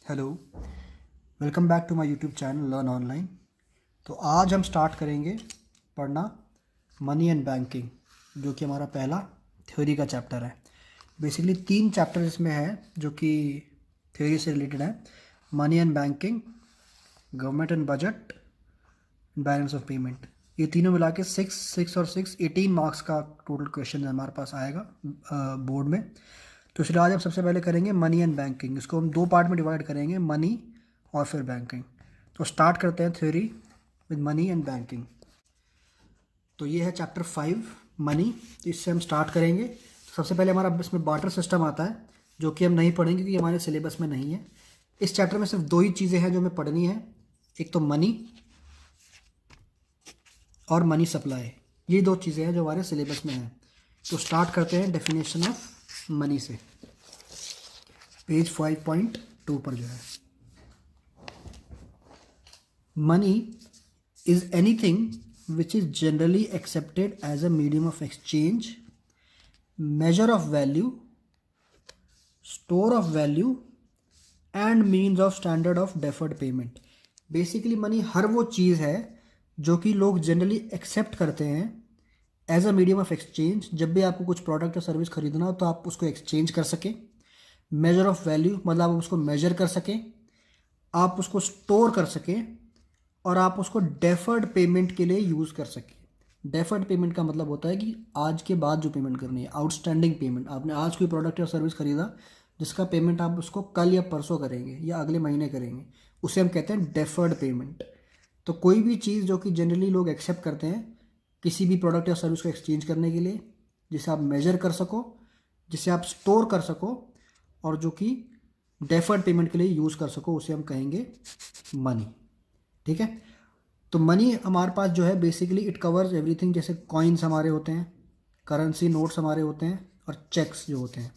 Hello, welcome back to my YouTube channel learn online. तो आज हम स्टार्ट करेंगे पढ़ना मनी एंड बैंकिंग, जो कि हमारा पहला थ्योरी का चैप्टर है। बेसिकली 3 चैप्टर इसमें है जो कि थ्योरी से रिलेटेड है। Money and banking, government and budget, balance of payment. ये तीनों मिला के 6 और 6 18 मार्क्स का टोटल क्वेश्चन हमारे पास आएगा बोर्ड में। तो इसलिए आज हम सबसे पहले करेंगे मनी एंड बैंकिंग। इसको हम 2 पार्ट में डिवाइड करेंगे, मनी और फिर बैंकिंग। तो स्टार्ट करते हैं theory with money and banking. तो ये है चैप्टर 5 मनी। तो इससे हम स्टार्ट करेंगे। तो सबसे पहले हमारा इसमें बार्टर सिस्टम आता है, जो कि हम नहीं पढ़ेंगे क्योंकि हमारे सिलेबस में नहीं है। इस चैप्टर में सिर्फ 2 ही चीज़ें हैं जो हमें पढ़नी है, एक तो मनी और मनी सप्लाई। ये 2 चीज़ें हैं जो हमारे सिलेबस में हैं। तो स्टार्ट करते हैं डेफिनेशन ऑफ मनी से, पेज 5.2 पर जो है। Money is anything which is generally accepted as a medium of exchange, measure of value, store of value and means of standard of deferred payment। Basically money हर वो चीज़ है जो कि लोग जनरली एक्सेप्ट करते हैं as a medium of exchange. जब भी आपको कुछ प्रोडक्ट या सर्विस खरीदना हो तो आप उसको एक्सचेंज कर सकें। मेजर ऑफ वैल्यू मतलब आप उसको मेजर कर सकें, आप उसको स्टोर कर सकें और आप उसको डेफर्ड पेमेंट के लिए यूज़ कर सकें। डेफर्ड पेमेंट का मतलब होता है कि आज के बाद जो पेमेंट करनी है, आउटस्टैंडिंग पेमेंट। आपने आज कोई प्रोडक्ट या सर्विस खरीदा जिसका पेमेंट आप उसको कल या परसों करेंगे या अगले महीने करेंगे, उसे हम कहते हैं डेफर्ड पेमेंट। तो कोई भी चीज़ जो कि जनरली लोग एक्सेप्ट करते हैं किसी भी प्रोडक्ट या सर्विस को एक्सचेंज करने के लिए, जिसे आप मेजर कर सको, जिसे आप स्टोर कर सको और जो कि डेफर्ड पेमेंट के लिए यूज़ कर सको, उसे हम कहेंगे मनी। ठीक है। तो मनी हमारे पास जो है बेसिकली इट कवर्स एवरीथिंग। जैसे कॉइन्स हमारे होते हैं, करेंसी नोट्स हमारे होते हैं और चेक्स जो होते हैं,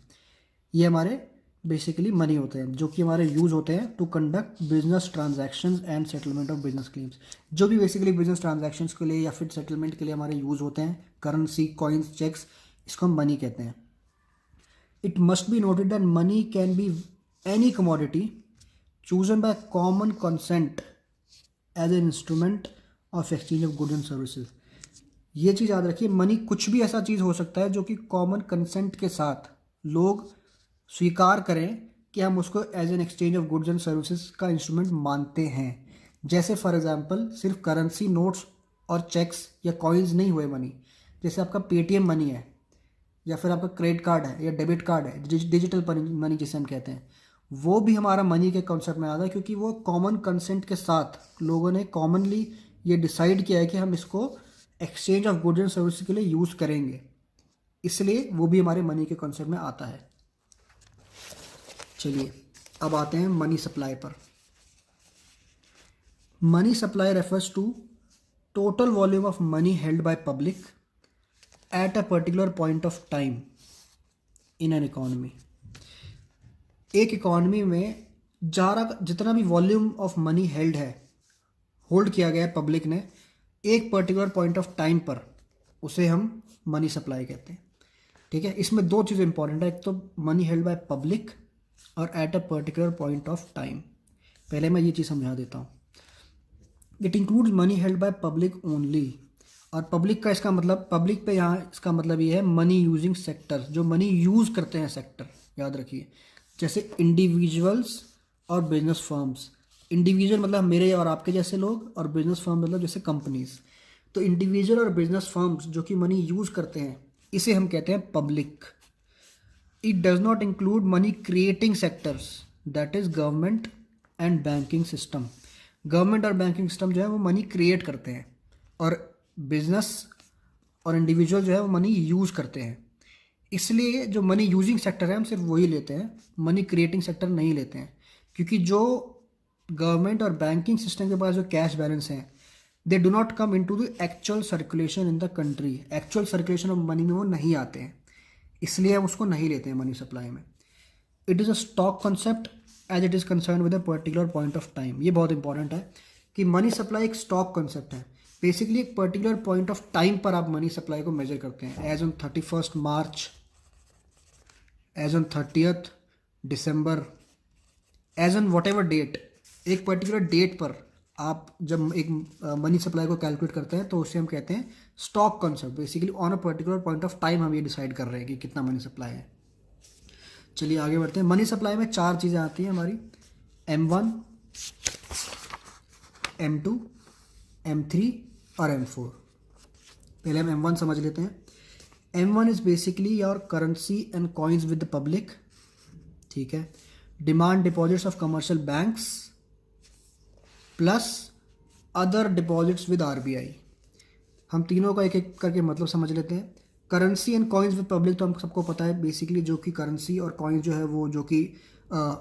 ये हमारे बेसिकली मनी होते हैं, जो कि हमारे यूज़ होते हैं to conduct business transactions and settlement of business claims. जो भी बेसिकली बिजनेस ट्रांजैक्शंस के लिए या फिर सेटलमेंट के लिए हमारे यूज़ होते हैं, करेंसी, कॉइन्स, चेक्स, इसको हम मनी कहते हैं। It must be noted that money can be any commodity chosen by common consent as an instrument of exchange of good and services. ये चीज़ याद रखिए, मनी कुछ भी ऐसा चीज़ हो सकता है जो कि कॉमन कंसेंट के साथ लोग स्वीकार करें कि हम उसको as an exchange of goods and services का इंस्ट्रूमेंट मानते हैं। जैसे फॉर एग्जांपल सिर्फ करेंसी नोट्स और चेक्स या कॉइन्स नहीं हुए मनी। जैसे आपका पेटीएम मनी है या फिर आपका क्रेडिट कार्ड है या डेबिट कार्ड है, डिजिटल मनी जिसे हम कहते हैं, वो भी हमारा मनी के कॉन्सेप्ट में आता है, क्योंकि वो कॉमन कंसेंट के साथ लोगों ने कॉमनली ये डिसाइड किया है कि हम इसको exchange of goods and service के लिए यूज़ करेंगे, इसलिए वो भी हमारे मनी के कॉन्सेप्ट में आता है। चलिए अब आते हैं मनी सप्लाई पर। Money supply refers to total volume of money held by public at a particular point of time in an economy. एक इकॉनमी में जितना भी वॉल्यूम ऑफ मनी हेल्ड है, होल्ड किया गया है पब्लिक ने एक पर्टिकुलर पॉइंट ऑफ टाइम पर, उसे हम मनी सप्लाई कहते हैं। ठीक है। इसमें 2 चीज़ें इंपॉर्टेंट है, एक तो मनी हेल्ड बाय पब्लिक और eight a particular point of time. पहले मैं ये चीज़ समझा देता हूँ। It includes money held by public only. और पब्लिक का इसका मतलब, पब्लिक पे यहाँ इसका मतलब ये है मनी यूजिंग सेक्टर, जो मनी यूज़ करते हैं सेक्टर, याद रखिए। जैसे इंडिविजुअल्स और बिजनेस फर्म्स। इंडिविजुअल मतलब मेरे और आपके जैसे लोग, और बिजनेस फर्म मतलब जैसे कंपनीज। तो इंडिविजुअल और बिजनेस फर्म्स जो कि मनी यूज़ करते हैं, इसे हम कहते हैं public. It does not include money creating sectors, that is government and banking system. Government और बैंकिंग सिस्टम जो है वो मनी क्रिएट करते हैं, और बिजनेस और इंडिविजुअल जो है वो मनी यूज़ करते हैं। इसलिए जो मनी यूजिंग सेक्टर है हम सिर्फ वही लेते हैं, मनी क्रिएटिंग सेक्टर नहीं लेते हैं। क्योंकि जो गवर्नमेंट और बैंकिंग सिस्टम के पास जो कैश बैलेंस है, they do not come into the actual circulation in the country. Actual circulation of money में वो नहीं आते हैं, इसलिए हम उसको नहीं लेते हैं मनी सप्लाई में। It is a stock concept as it is concern with a particular point of time. ये बहुत इंपॉर्टेंट है कि मनी सप्लाई एक स्टॉक कॉन्सेप्ट है। बेसिकली एक पर्टिकुलर पॉइंट ऑफ टाइम पर आप मनी सप्लाई को मेजर करते हैं, as on 31 March, as on 30th December, as an whatever date, एक पर्टिकुलर डेट पर आप जब एक मनी सप्लाई को कैलकुलेट करते हैं तो उसे हम कहते हैं stock concept. Basically on a particular point of time हम ये डिसाइड कर रहे हैं कि कितना मनी सप्लाई है। चलिए आगे बढ़ते हैं। मनी सप्लाई में 4 चीज़ें आती हैं हमारी, M1, M2, M3 और M4। पहले हम M1 समझ लेते हैं। M1 is basically your currency and coins with the public, ठीक है। Demand deposits of commercial banks plus other deposits with RBI। हम तीनों का एक एक करके मतलब समझ लेते हैं। Currency and coins with public तो हम सबको पता है, बेसिकली जो कि करेंसी और कॉइन जो है वो जो कि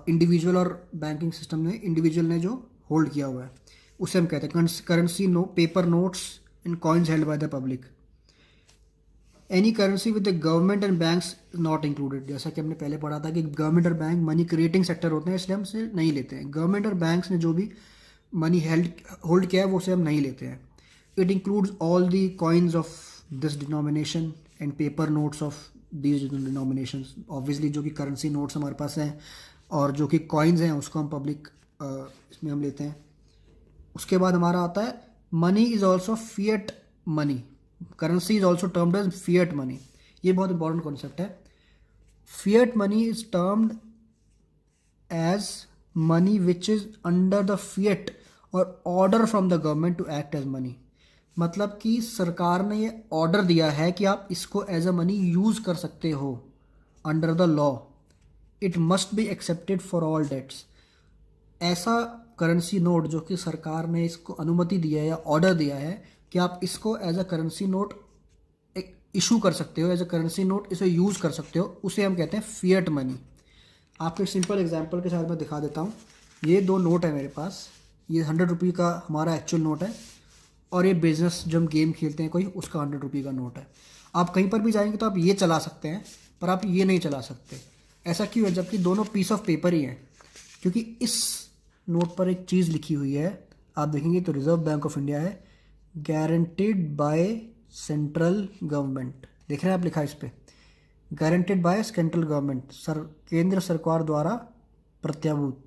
इंडिविजुअल और बैंकिंग सिस्टम ने इंडिविजुअल ने जो होल्ड किया हुआ है उसे हम कहते हैं currency. Paper notes and coins held by the public. Any currency with the government and banks not included. जैसा कि हमने पहले पढ़ा था कि गवर्नमेंट और बैंक मनी क्रिएटिंग सेक्टर होते हैं, इसलिए हम से नहीं लेते हैं। गवर्नमेंट और बैंक्स ने जो भी मनी होल्ड किया है वो से हम नहीं लेते हैं। It includes all the coins of this denomination and paper notes of these denominations. Obviously जो कि करेंसी नोट्स हमारे पास हैं और जो कि कॉइन्स हैं उसको हम पब्लिक इसमें हम लेते हैं। उसके बाद हमारा आता है money is also fiat money. Currency is also termed as fiat money. ये बहुत इंपॉर्टेंट कॉन्सेप्ट है। Fiat money is termed as money which is under the fiat और order from the government to act as money. मतलब कि सरकार ने ये order दिया है कि आप इसको एज अ मनी यूज़ कर सकते हो under the law. It must be accepted for all debts. ऐसा करेंसी नोट जो कि सरकार ने इसको अनुमति दिया है या ऑर्डर दिया है कि आप इसको as a currency note issue कर सकते हो, एज अ करेंसी नोट इसे यूज़ कर सकते हो, उसे हम कहते हैं फिएट मनी। आपको एक सिंपल एग्जांपल के साथ मैं दिखा देता हूँ। ये 2 नोट है मेरे पास। ये 100 रुपये का हमारा एक्चुअल नोट है और ये बिजनेस जो हम गेम खेलते हैं कोई उसका 100 रुपये का नोट है। आप कहीं पर भी जाएंगे तो आप ये चला सकते हैं पर आप ये नहीं चला सकते। ऐसा क्यों है? जबकि दोनों पीस ऑफ पेपर ही हैं। क्योंकि इस नोट पर एक चीज़ लिखी हुई है, आप देखेंगे तो रिजर्व बैंक ऑफ इंडिया है, गारंटीड बाय सेंट्रल गवर्नमेंट। देख रहे हैं आप लिखा है इस पर, गारंटीड बाय सेंट्रल गवर्नमेंट, केंद्र सरकार द्वारा प्रत्याभूत।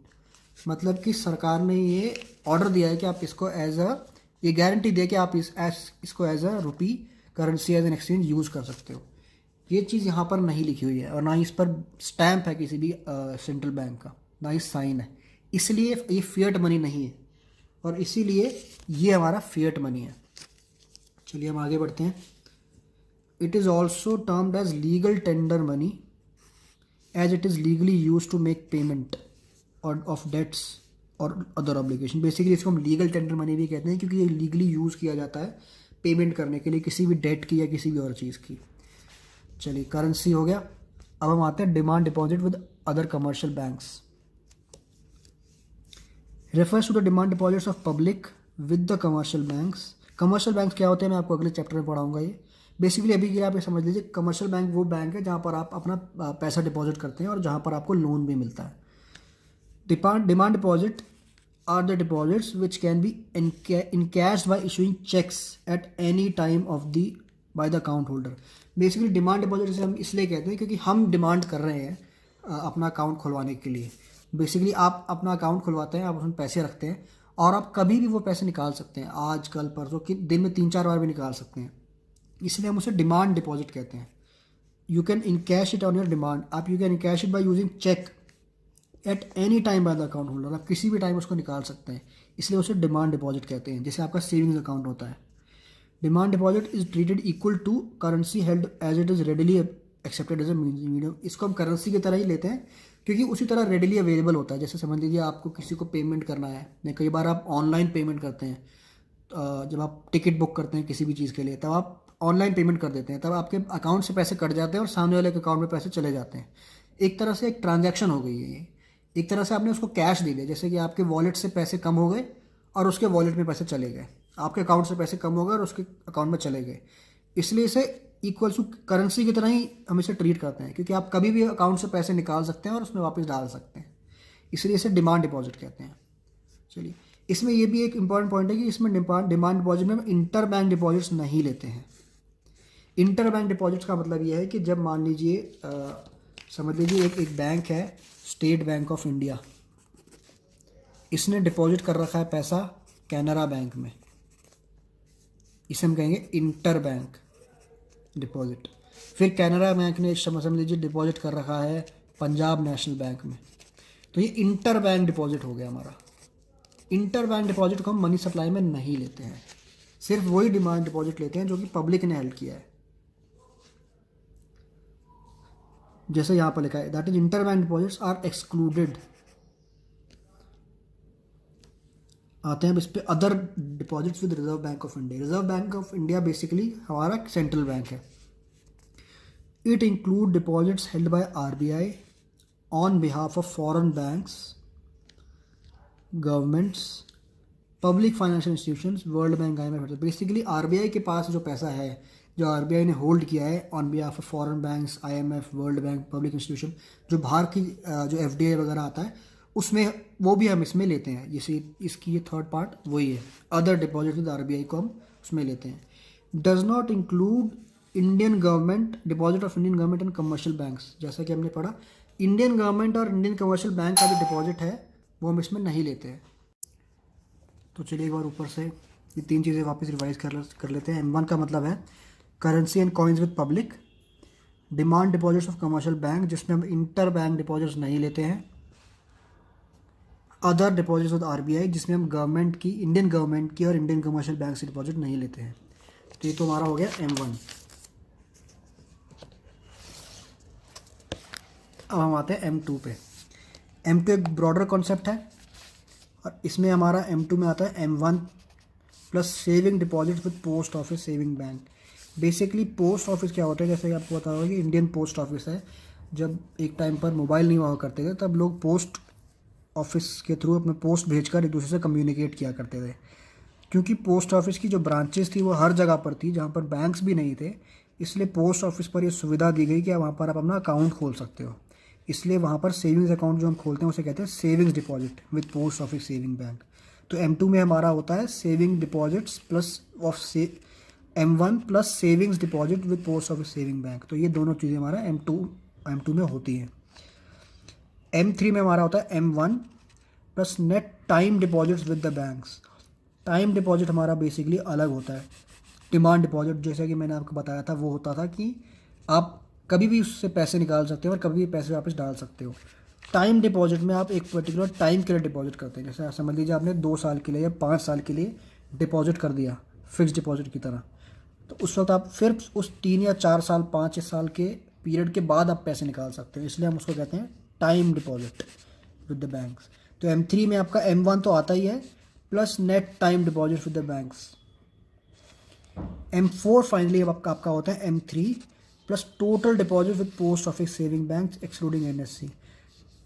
मतलब कि सरकार ने ये ऑर्डर दिया है कि आप इसको ये गारंटी दे कि आप इसको as a rupee currency as an exchange use कर सकते हो। ये चीज़ यहाँ पर नहीं लिखी हुई है और ना ही इस पर स्टैम्प है किसी भी सेंट्रल बैंक का, ना ही साइन है। इसलिए ये फिएट मनी नहीं है और इसीलिए ये हमारा फिएट मनी है। चलिए हम आगे बढ़ते हैं। It is also termed as legal tender money as it is legally use to make payment और ऑफ डेट्स और अदर ऑब्लिगेशन। बेसिकली इसको हम लीगल टेंडर मनी भी कहते हैं क्योंकि ये लीगली यूज़ किया जाता है पेमेंट करने के लिए किसी भी डेट की या किसी भी और चीज़ की। चलिए करेंसी हो गया। अब हम आते हैं demand deposit with other commercial banks. Refers to the demand deposits of public with the commercial banks. Commercial banks क्या होते हैं मैं आपको अगले चैप्टर में पढ़ाऊंगा। ये बेसिकली अभी के लिए आप ये समझ लीजिए, कमर्शियल बैंक वो बैंक है जहाँ पर आप अपना पैसा डिपॉजिट करते हैं और जहाँ पर आपको लोन भी मिलता है। Demand deposit are the deposits which can be encashed by issuing cheques at any time of the by the account holder. Basically demand deposit इसे हम इसलिए कहते हैं क्योंकि हम डिमांड कर रहे हैं अपना अकाउंट खुलवाने के लिए। बेसिकली आप अपना अकाउंट खुलवाते हैं, आप उसमें पैसे रखते हैं और आप कभी भी वो पैसे निकाल सकते हैं, आज कल परसों कि दिन में 3-4 बार भी निकाल सकते हैं। इसलिए हम उसे डिमांड डिपॉजिट कहते हैं। You can encash it on your demand. आप you can encash it by using cheque at any time by the account holder. आप किसी भी टाइम उसको निकाल सकते हैं, इसलिए उसे डिमांड डिपॉजिट कहते हैं, जैसे आपका सेविंग्स अकाउंट होता है। Demand deposit is treated equal to currency held as it is readily accepted as a medium. इसको हम करेंसी की तरह ही लेते हैं क्योंकि उसी तरह रेडिली अवेलेबल होता है। जैसे समझ लीजिए आपको किसी को पेमेंट करना है, या कई बार आप ऑनलाइन पेमेंट करते हैं, जब आप टिकट बुक करते हैं किसी भी चीज़ के लिए तब आप ऑनलाइन पेमेंट कर देते हैं, तब आपके अकाउंट से पैसे कट जाते हैं और सामने वाले के अकाउंट में पैसे चले जाते हैं। एक तरह से एक ट्रांजैक्शन हो गई है ये, एक तरह से आपने उसको कैश दे दिया। जैसे कि आपके वॉलेट से पैसे कम हो गए और उसके वॉलेट में पैसे चले गए, आपके अकाउंट से पैसे कम हो गए और उसके अकाउंट में चले गए। इसलिए इसे इक्वल टू करेंसी की तरह ही हम इसे ट्रीट करते हैं क्योंकि आप कभी भी अकाउंट से पैसे निकाल सकते हैं और उसमें वापस डाल सकते हैं, इसलिए इसे डिमांड डिपॉजिट कहते हैं। चलिए इसमें यह भी एक इम्पॉर्टेंट पॉइंट है कि इसमें डिमांड डिपॉजिट में हम इंटर बैंक डिपॉजिट्स नहीं लेते हैं। इंटर बैंक डिपॉजिट्स का मतलब यह है कि जब मान लीजिए समझ लीजिए एक बैंक है स्टेट बैंक ऑफ इंडिया, इसने डिपॉजिट कर रखा है पैसा कैनरा बैंक में, इसे हम कहेंगे इंटर बैंक डिपॉजिट। फिर कैनरा बैंक ने समझ लीजिए डिपॉजिट कर रखा है पंजाब नेशनल बैंक में, तो ये इंटर बैंक डिपॉजिट हो गया हमारा। इंटर बैंक डिपॉजिट को हम मनी सप्लाई में नहीं लेते हैं, सिर्फ वही डिमांड डिपॉजिट लेते हैं जो कि पब्लिक ने हेल्ड किया है। जैसे यहाँ पर लिखा है that is inter bank deposits are excluded. आते हैं अब इस पे other deposits with Reserve bank of India. Reserve bank of India basically हमारा सेंट्रल बैंक है। It include deposits held by RBI on behalf of foreign banks, governments, public financial institutions, World Bank, IMF। बेसिकली RBI के पास जो पैसा है, जो RBI ने होल्ड किया है on behalf of foreign banks, IMF, world bank, public institution, जो बाहर की जो FDI वगैरह आता है उसमें, वो भी हम इसमें लेते हैं। जैसे इसकी ये थर्ड पार्ट वही है, अदर डिपॉजिट विद आरबीआई को हम उसमें लेते हैं। Does not include Indian government deposit of Indian government and commercial banks. जैसा कि हमने पढ़ा, इंडियन गवर्नमेंट और इंडियन कमर्शियल बैंक का जो डिपॉजिट है वो हम इसमें नहीं लेते हैं। तो चलिए एक बार ऊपर से ये तीन चीज़ें वापस रिवाइज कर लेते हैं। M1 का मतलब है currency and coins with public, demand deposits of commercial bank जिसमें हम इंटर बैंक डिपॉजिट्स नहीं लेते हैं, अदर डिपॉजिट्स विद आरबीआई जिसमें हम गवर्नमेंट की, इंडियन गवर्नमेंट की और इंडियन कमर्शियल बैंक से डिपॉजिट नहीं लेते हैं। तो ये तो हमारा हो गया M1। अब हम आते हैं M2 पे। M2 एक ब्रॉडर कॉन्सेप्ट है और इसमें हमारा M2 में आता है M1 plus saving deposit with post office saving bank. Basically post office क्या होता है, जैसे कि आपको पता होगा कि इंडियन पोस्ट ऑफिस है। जब एक टाइम पर मोबाइल नहीं हुआ करते थे तब लोग पोस्ट ऑफिस के थ्रू अपने पोस्ट भेजकर एक दूसरे से कम्युनिकेट किया करते थे। क्योंकि पोस्ट ऑफिस की जो ब्रांचेस थी वो हर जगह पर थी जहाँ पर बैंक्स भी नहीं थे, इसलिए पोस्ट ऑफिस पर ये सुविधा दी गई कि वहाँ पर आप अपना अकाउंट खोल सकते हो। इसलिए वहाँ पर सेविंग्स अकाउंट जो हम खोलते हैं उसे कहते हैं savings deposit with post office saving bank. तो M2 में हमारा होता है saving deposits plus M1 plus savings deposit with post office saving bank. तो ये दोनों चीज़ें हमारा M2 में होती हैं। M3 में हमारा होता है M1 plus net time deposits with the banks. Time deposit हमारा बेसिकली अलग होता है। डिमांड डिपॉजिट जैसा कि मैंने आपको बताया था वो होता था कि आप कभी भी उससे पैसे निकाल सकते हो और कभी भी पैसे वापस डाल सकते हो। टाइम डिपॉजिट में आप एक पर्टिकुलर टाइम के लिए डिपॉजिट करते हैं। जैसे समझ लीजिए आपने 2 साल के लिए या 5 साल के लिए डिपॉजिट कर दिया फिक्स डिपॉजिट की तरह, तो उस वक्त आप फिर उस 3 या 4 साल 5 साल के पीरियड के बाद आप पैसे निकाल सकते हो, इसलिए हम उसको कहते हैं time deposit with the banks. तो M3 में आपका M1 तो आता ही है plus net time deposit with the banks. M4 finally अब आपका होता है M3 plus total deposit with post office saving bank excluding NSC।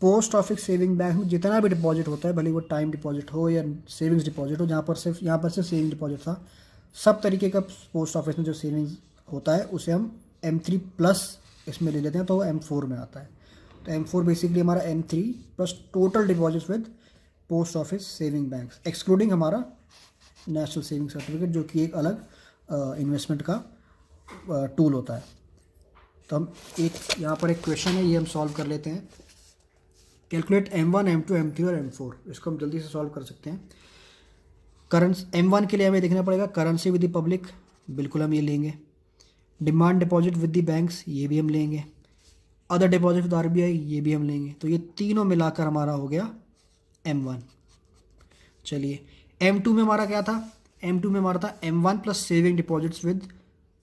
Post office saving bank में जितना भी डिपॉजिट होता है, भले वो टाइम डिपॉजिट हो या सेविंग्स डिपॉजिट हो, यहाँ पर सिर्फ सेविंग डिपॉजिट था, सब तरीके का पोस्ट ऑफिस में जो सेविंग्स होता है उसे हम M3 प्लस इसमें ले लेते हैं, तो वो M4 में आता है। तो M4 बेसिकली हमारा M3 plus total deposit with post office saving banks excluding हमारा नेशनल सेविंग सर्टिफिकेट जो कि एक अलग इन्वेस्टमेंट का टूल होता है। तो हम यहाँ पर एक क्वेश्चन है, ये हम सॉल्व कर लेते हैं। कैलकुलेट M1, M2, M3 और M4। इसको हम जल्दी से सॉल्व कर सकते हैं। M1 के लिए हमें देखना पड़ेगा करेंसी विद द पब्लिक, बिल्कुल हम ये लेंगे। Demand deposit with the banks, ये भी हम लेंगे। अदर डिपॉजिट विद RBI, ये भी हम लेंगे। तो ये तीनों मिलाकर हमारा हो गया M1। चलिए M2 में हमारा क्या था? M2 में हमारा था M1 plus saving deposits with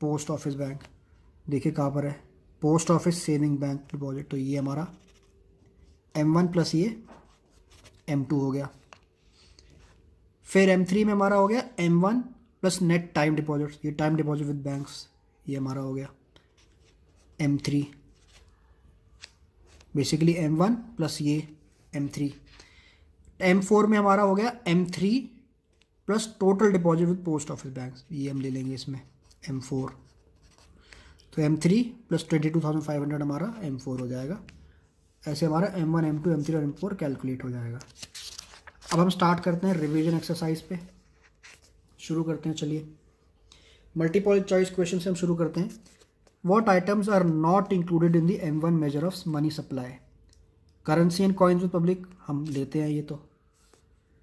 post office bank. देखिए कहाँ पर है, post office saving bank deposit. तो ये हमारा M1 प्लस ये M2 हो गया। फिर M3 में हमारा हो गया M1 plus net time deposit, ये टाइम डिपॉजिट विद बैंक्स, ये हमारा हो गया M3। बेसिकली M1 प्लस ये M3। M4 में हमारा हो गया M3 plus total deposit with post office banks, ये हम ले लेंगे इसमें M4। तो M3 प्लस 22,500 हमारा M4 हो जाएगा। ऐसे हमारा M1, M2, M3 और M4 कैलकुलेट हो जाएगा। अब हम स्टार्ट करते हैं रिवीजन एक्सरसाइज पे, शुरू करते हैं। चलिए मल्टीपल चॉइस क्वेश्चन से हम शुरू करते हैं। What items are not included in the M1 measure of money supply? Currency and coins with public हम लेते हैं ये तो।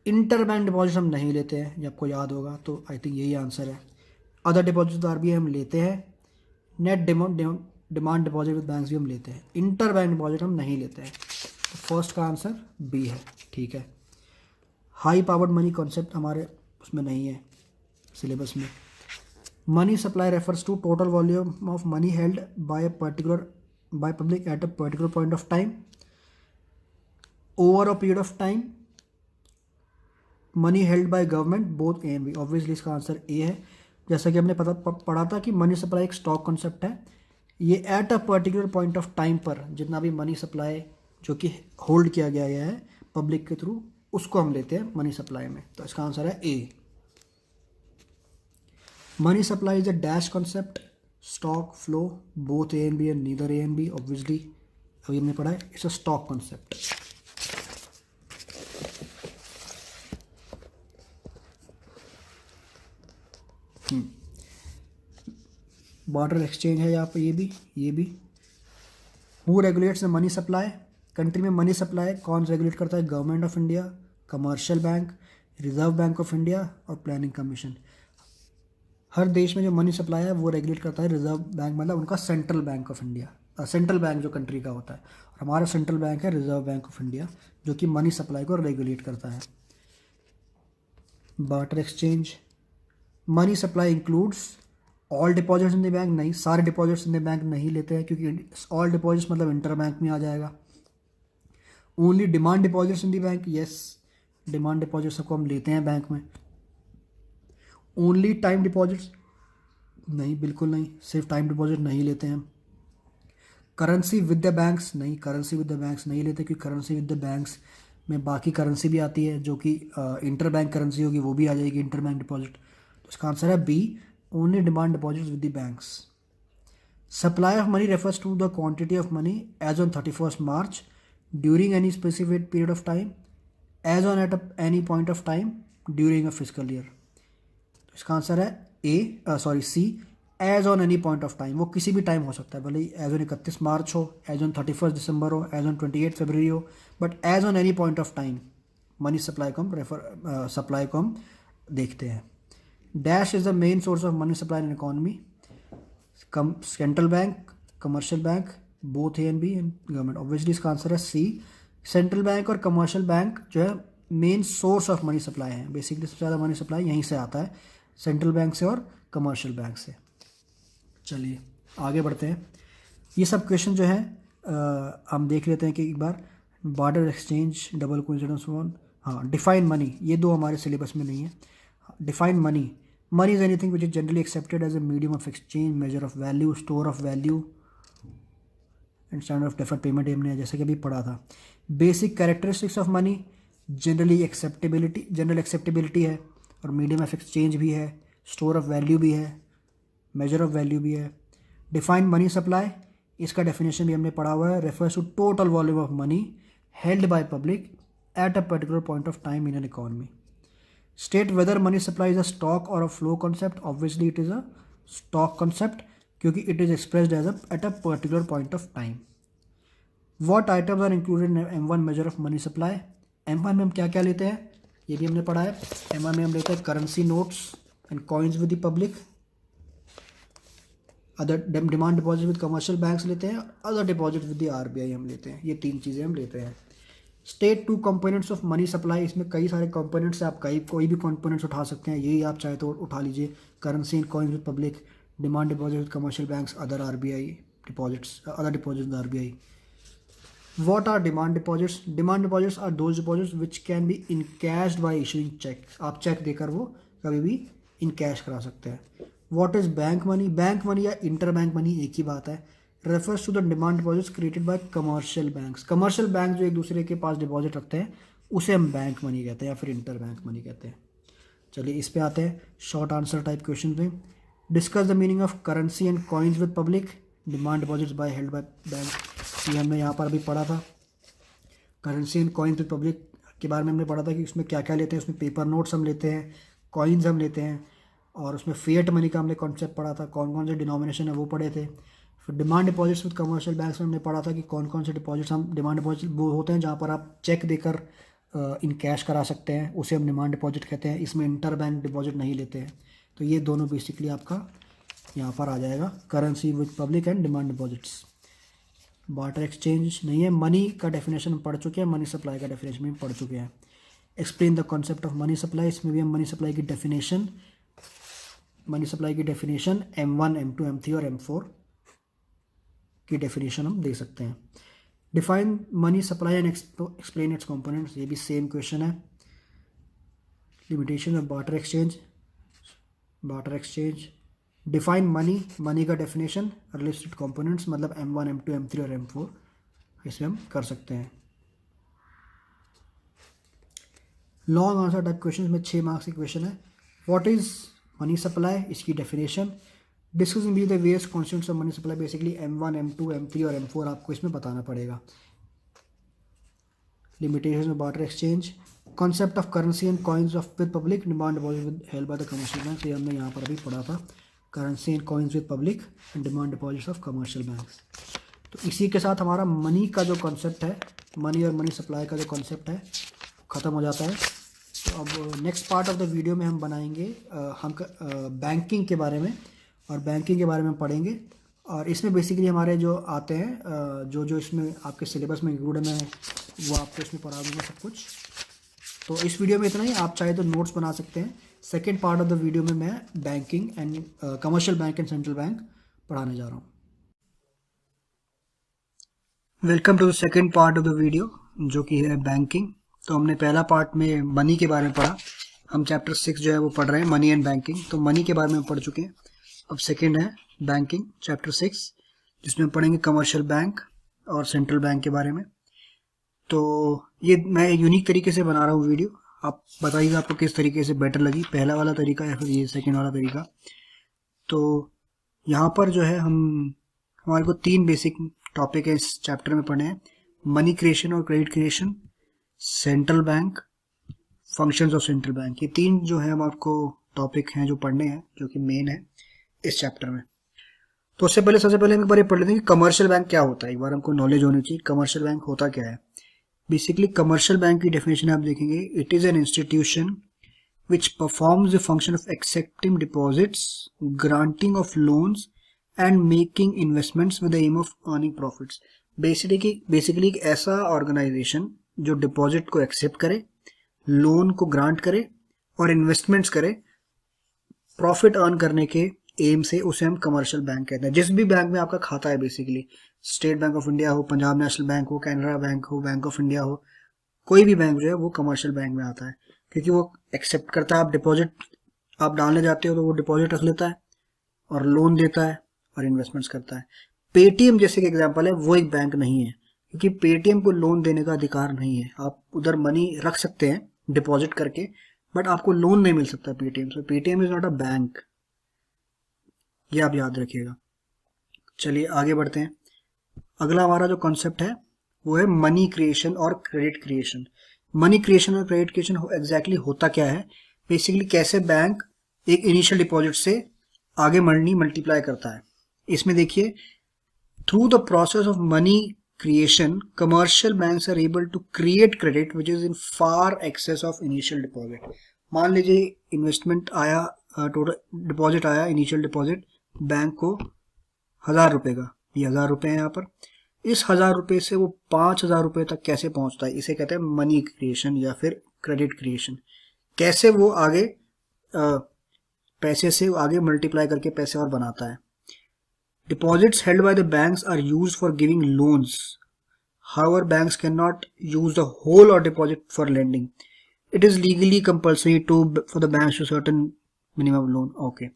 इंटर बैंक डिपॉजिट हम नहीं लेते हैं, ये आपको याद होगा, तो आई थिंक यही आंसर है। अदर डिपॉजिट आरबीआई हम लेते हैं। Net demand deposit with banks भी हम लेते हैं, इंटर बैंक डिपॉजिट हम नहीं लेते हैं। तो फर्स्ट का आंसर बी है, ठीक है। हाई पावर्ड मनी कॉन्सेप्ट हमारे उसमें नहीं है सिलेबस में। Money supply refers to total volume of money held by public at a particular point of time over a period of time. Money held by government both A and B, obviously इसका answer A है। जैसा कि हमने पढ़ा था कि money supply एक stock concept है, ये at a particular point of time पर जितना भी मनी सप्लाई जो कि होल्ड किया गया है पब्लिक के थ्रू, उसको हम लेते हैं मनी सप्लाई में। तो इसका आंसर है A. Money supply is a dash concept, stock flow both A and B and neither A and B, obviously अभी हमने पढ़ा है, it's a stock concept. Barter exchange है यहाँ पर, ये भी। Who regulates the money supply, country में मनी सप्लाई कौन रेगुलेट करता है? Government of India, commercial bank, reserve bank of India और प्लानिंग कमीशन। हर देश में जो मनी सप्लाई है वो रेगुलेट करता है रिजर्व बैंक, मतलब उनका central bank of India, central bank जो कंट्री का होता है। और हमारा सेंट्रल बैंक है रिजर्व बैंक ऑफ इंडिया, जो कि मनी सप्लाई को रेगुलेट करता है। Barter exchange, money supply includes all deposits in the bank, नहीं, सारे डिपॉजिट्स इन द बैंक नहीं लेते हैं, क्योंकि ऑल डिपॉजिट्स मतलब इंटर बैंक में आ जाएगा। Only demand deposits in the bank, yes, demand deposits सबको हम लेते हैं बैंक में। ओनली टाइम डिपॉजिट्स, नहीं, बिल्कुल नहीं, सिर्फ टाइम डिपॉजिट नहीं लेते हैं। करेंसी विद द बैंक्स, नहीं, करेंसी विद द बैंक्स नहीं लेते, क्योंकि करेंसी विद द बैंक्स में बाकी करेंसी भी आती है जो कि इंटर बैंक करेंसी होगी, वो भी आ जाएगी इंटर बैंक डिपॉजिट। तो इसका आंसर है B, only demand deposits with the banks. Supply of money refers to the quantity of money as on 31st March during any specific period of time as on at any point of time during a physical year. तो इसका answer है C, as on any point of time. वो किसी भी time हो सकता है, भले एज ऑन 31 मार्च हो, एज ऑन 31 दिसंबर हो, एज ऑन 28 फरवरी हो, but as on any point of time money supply को हम सप्लाई को हम देखते हैं। Dash is the main source of money supply in economy, central bank, commercial bank, both A and B and government, obviously इसका answer है C. Central bank और commercial bank जो है main source of money supply है, basically सबसे ज़्यादा money supply यहीं से आता है, सेंट्रल बैंक से और कमर्शियल बैंक से। चलिए आगे बढ़ते हैं। ये सब क्वेश्चन जो है हम देख लेते हैं कि एक बार। Barter exchange, double coincidence one, हाँ, डिफाइन मनी, ये दो हमारे सिलेबस में नहीं है। Define money, money is anything which is generally accepted as a medium of exchange, measure of value, store of value and standard of deferred payment, हमने जैसे कि अभी पढ़ा था। Basic characteristics of money, general acceptability है और medium of exchange भी है, स्टोर ऑफ वैल्यू भी है, मेजर ऑफ वैल्यू भी है। डिफाइन मनी सप्लाई, इसका डेफिनेशन भी हमने पढ़ा हुआ है, refers to total volume of money held by public at a particular point of time in an economy. State whether money supply is a stock और a flow concept, obviously it is a stock concept, क्योंकि it is expressed as at a particular point of time. What items are included in M1 measure of money supply, M1 में हम क्या क्या लेते हैं, ये भी हमने पढ़ा है। M1 में हम लेते हैं currency notes and coins with the public, other demand deposit with commercial banks लेते हैं, other deposit with the RBI हम लेते हैं, ये तीन चीज़ें हम लेते हैं। State two components of money supply, इसमें कई सारे कंपोनेंट्स हैं, आप कोई भी कंपोनेंट्स उठा सकते हैं, यही आप चाहे तो उठा लीजिए, currency and coins with public, demand deposit with commercial banks, other RBI deposits, other deposit with RBI। What are demand deposits? Demand deposits are those deposits which can be encashed by issuing check. आप check देकर वो कभी भी encash करा सकते हैं। What is bank money? Bank money या inter bank money एक ही बात है। Refers to the demand deposits created by commercial banks. Commercial bank जो एक दूसरे के पास डिपॉजिट रखते हैं उसे हम बैंक मनी कहते हैं या फिर इंटर बैंक मनी कहते हैं। चलिए इस पे आते हैं शॉर्ट आंसर टाइप क्वेश्चन में। Discuss the meaning of currency and coins with public, demand deposits by held by bank, ये हमने यहाँ पर अभी पढ़ा था। Currency and coins with public के बारे में हमने पढ़ा था कि उसमें क्या क्या लेते हैं, उसमें पेपर नोट्स हम लेते हैं, कॉइन्स हम लेते हैं, और उसमें फिएट मनी का हमने कॉन्सेप्ट पढ़ा था, कौन कौन से डिनोमिनेशन है वो पढ़े थे। फिर demand deposits with commercial banks में हमने पढ़ा था कि कौन कौन से डिपॉजिट्स हम डिमांड डिपॉजिट वो होते हैं जहाँ पर आप चेक देकर इन कैश करा सकते हैं, उसे हम डिमांड डिपॉजिट कहते हैं। इसमें इंटर बैंक डिपॉजिट नहीं लेते हैं। तो ये दोनों बेसिकली आपका यहाँ पर आ जाएगा, currency with public and demand deposits. Barter exchange नहीं है। मनी का डेफिनेशन पढ़ चुके हैं, मनी सप्लाई का डेफिनेशन भी पढ़ चुके हैं। Explain the concept of money supply, इसमें भी हम मनी सप्लाई की डेफिनेशन M1 M2 M3 और M4 की डेफिनेशन हम दे सकते हैं। Define money supply and explain it's components, ये भी सेम क्वेश्चन है। Limitation of barter exchange, define money का डेफिनेशन, रिलेटेड कंपोनेंट्स मतलब M1 M2 M3 और M4, इसमें हम कर सकते हैं। लॉन्ग आंसर टाइप क्वेश्चन में 6 मार्क्स की क्वेश्चन है। व्हाट इज मनी सप्लाई, इसकी definition. Discussing the various constituents of money supply, basically M1 M2 M3 और M4 आपको इसमें बताना पड़ेगा। Limitation of barter exchange, concept of currency and coins of with public demand deposit held by the commercial bank, ये हमने यहाँ पर अभी पढ़ा था। Currency and coins with public and demand deposits of commercial banks. तो इसी के साथ हमारा मनी का जो कॉन्सेप्ट है, मनी और मनी सप्लाई का जो कॉन्सेप्ट है ख़त्म हो जाता है। तो अब next part of the video में हम बनाएंगे हम बैंकिंग के बारे में, और बैंकिंग के बारे में पढ़ेंगे। और इसमें बेसिकली हमारे जो आते हैं जो इसमें आपके सिलेबस में इंक्लूड है, मैं वो आपको इसमें पढ़ा दूँगा सब कुछ। तो इस वीडियो में इतना ही। आप चाहे तो नोट्स बना सकते हैं। Second part of the video में मैं banking and commercial bank and central bank पढ़ाने जा रहा हूँ। Welcome to the second part of the video, जो कि है बैंकिंग। तो हमने पहला पार्ट में मनी के बारे में पढ़ा। हम चैप्टर 6 जो है वो पढ़ रहे हैं, मनी एंड बैंकिंग। तो मनी के बारे में पढ़ चुके हैं। अब सेकेंड है बैंकिंग, चैप्टर 6, जिसमें पढ़ेंगे कमर्शियल बैंक और सेंट्रल बैंक के बारे में। तो ये मैं एक यूनिक तरीके से बना रहा हूँ वीडियो। आप बताइएगा आपको किस तरीके से बेटर लगी, पहला वाला तरीका या फिर ये सेकेंड वाला तरीका। तो यहाँ पर जो है हमारे को 3 बेसिक टॉपिक है इस चैप्टर में पढ़े हैं। मनी क्रिएशन और credit creation, central bank, functions of central bank. ये 3 जो है हम आपको टॉपिक हैं जो पढ़ने हैं, जो कि मेन है इस चैप्टर में। तो उससे पहले सबसे पहले हम एक बार ये पढ़ लेते हैं कि कमर्शियल बैंक क्या होता है। एक बार हमको नॉलेज होनी चाहिए कमर्शियल बैंक होता क्या है। बेसिकली कमर्शियल बैंक की डेफिनेशन आप देखेंगे, it is an institution which performs the function of accepting deposits, granting of loans and making investments with the aim of earning profits। Basically एक ऐसा ऑर्गेनाइजेशन जो deposit को एक्सेप्ट करे, loan को grant करे और इन्वेस्टमेंट्स करे प्रॉफिट अर्न करने के एम से, उसे हम कमर्शियल बैंक कहते हैं। जिस भी बैंक में आपका खाता है, basically state bank of India हो, पंजाब नेशनल बैंक हो, कैनरा बैंक हो, बैंक ऑफ इंडिया हो, कोई भी बैंक जो है वो कमर्शियल बैंक में आता है, क्योंकि वो एक्सेप्ट करता है। आप डिपॉजिट आप डालने जाते हो तो वो डिपॉजिट रख लेता है और लोन देता है और इन्वेस्टमेंट्स करता है। पेटीएम जैसे कि एग्जांपल है, वो एक बैंक नहीं है, क्योंकि पेटीएम को लोन देने का अधिकार नहीं है। आप उधर मनी रख सकते हैं डिपॉजिट करके, बट आपको लोन नहीं मिल सकता पेटीएम से। Paytm is not a bank, ये आप याद रखिएगा। चलिए आगे बढ़ते हैं। अगला हमारा जो कॉन्सेप्ट है वो है मनी क्रिएशन और क्रेडिट क्रिएशन। मनी क्रिएशन और क्रेडिट क्रिएशन एग्जैक्टली होता क्या है। बेसिकली कैसे बैंक एक इनिशियल डिपॉजिट से आगे मनी मल्टीप्लाई करता है। इसमें देखिए, through the process of money creation commercial banks are able to create credit which is in far excess of initial deposit. मान लीजिए इन्वेस्टमेंट आया, टोटल डिपॉजिट आया, इनिशियल डिपॉजिट बैंक को 1000 रुपए का, ये 1000 रुपए है यहाँ पर। इस 1000 रुपए से वो 5000 रुपए तक कैसे पहुंचता है, इसे कहते हैं मनी क्रिएशन या फिर क्रेडिट क्रिएशन। कैसे वो आगे पैसे से आगे मल्टीप्लाई करके पैसे और बनाता है। Deposits held by the banks are used for giving loans, however banks can not use the whole और deposit for lending. It is legally compulsory to for the banks to certain minimum loan. Okay,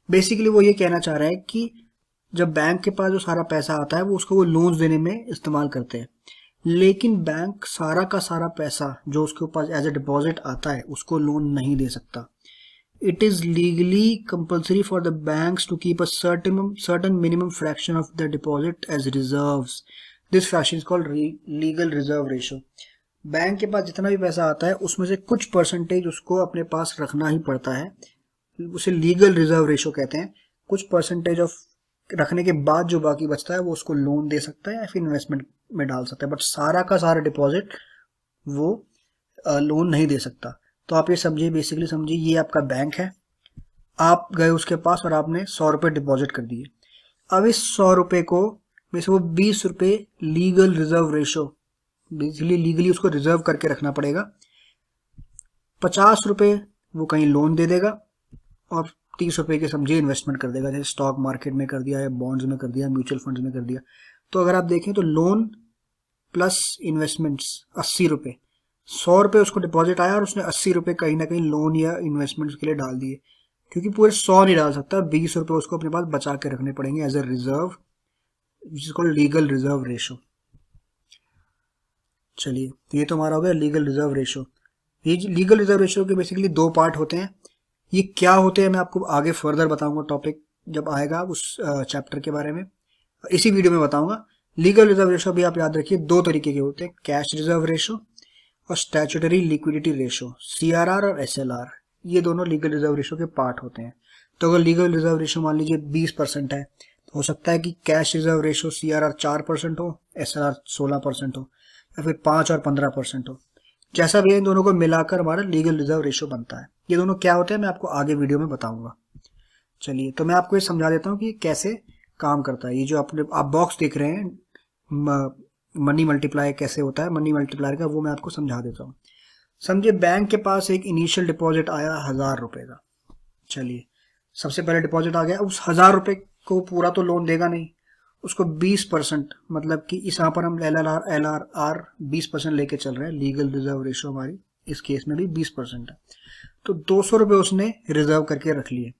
basically वो ये कहना चाह रहा है कि जब bank के पास जो सारा पैसा आता है वो उसको वो लोन्स देने में इस्तेमाल करते हैं, लेकिन बैंक सारा का सारा पैसा जो उसके पास एज ए डिपॉजिट आता है उसको लोन नहीं दे सकता। It is legally compulsory for the banks to keep a certain minimum fraction of the deposit as reserves. This fraction is called legal reserve ratio. Bank के पास जितना भी पैसा आता है उसमें से कुछ परसेंटेज उसको अपने पास रखना ही पड़ता है, उसे लीगल रिजर्व रेशो कहते हैं। कुछ परसेंटेज ऑफ रखने के बाद जो बाकी बचता है वो उसको लोन दे सकता है या फिर इन्वेस्टमेंट में डाल सकता है, बट सारा का सारा डिपॉजिट वो लोन नहीं दे सकता। तो आप ये समझिए, बेसिकली समझिए, ये आपका बैंक है, आप गए उसके पास और आपने 100 रुपये डिपॉजिट कर दिए। अब इस 100 रुपये को में से वो 20 रुपये legal reserve ratio, basically legally उसको रिजर्व करके रखना पड़ेगा। 50 रुपये वो कहीं लोन दे देगा और 30 रुपये के समझिए इन्वेस्टमेंट कर देगा, जैसे स्टॉक मार्केट में कर दिया या बॉन्ड्स में कर दिया, म्यूचुअल फंड्स में कर दिया। तो अगर आप देखें तो लोन प्लस इन्वेस्टमेंट्स 80 रुपये, 100 रुपये उसको डिपॉजिट आया और उसने 80 रुपये कहीं ना कहीं लोन या इन्वेस्टमेंट्स के लिए डाल दिए, क्योंकि पूरे 100 नहीं डाल सकता, 20 रुपये उसको अपने पास बचा के रखने पड़ेंगे एज ए रिजर्व, जिसको लीगल रिजर्व रेशो। चलिए, तो ये तो हमारा हो गया लीगल रिजर्व रेशो। ये लीगल रिजर्व रेशो के बेसिकली 2 पार्ट होते हैं। ये क्या होते हैं मैं आपको आगे फर्दर बताऊंगा, टॉपिक जब आएगा उस चैप्टर के बारे में, इसी वीडियो में बताऊंगा। लीगल रिजर्व रेशो भी आप याद रखिए 2 तरीके के होते हैं, कैश रिजर्व रेशो और स्टैट्यूटरी लिक्विडिटी रेशो, CRR और SLR। ये दोनों लीगल रिजर्व रेशो के पार्ट होते हैं। तो अगर लीगल रिजर्व रेशो मान लीजिए 20% है, तो हो सकता है कि कैश रिजर्व रेशो CRR 4% हो, SLR 16% हो, या फिर 5 और 15% हो। जैसा भी है, इन दोनों को मिलाकर हमारा लीगल रिजर्व रेशो बनता है। ये दोनों क्या होते हैं मैं आपको आगे वीडियो में बताऊंगा। चलिए, तो मैं आपको ये समझा देता हूँ कि कैसे काम करता है। ये जो आप बॉक्स देख रहे हैं, मनी मल्टीप्लाई कैसे होता है, मनी मल्टीप्लायर का, वो मैं आपको समझा देता हूँ। समझिए, बैंक के पास एक इनिशियल डिपॉजिट आया 1000 रुपये का। चलिए, सबसे पहले डिपॉजिट आ गया, उस 1000 रुपये को पूरा तो लोन देगा नहीं, उसको 20%, मतलब कि इस यहाँ पर हम LRR 20% लेके चल रहे हैं, लीगल रिजर्व रेशो हमारी इस केस में भी 20% है। तो 200 रुपये उसने रिजर्व करके रख लिए,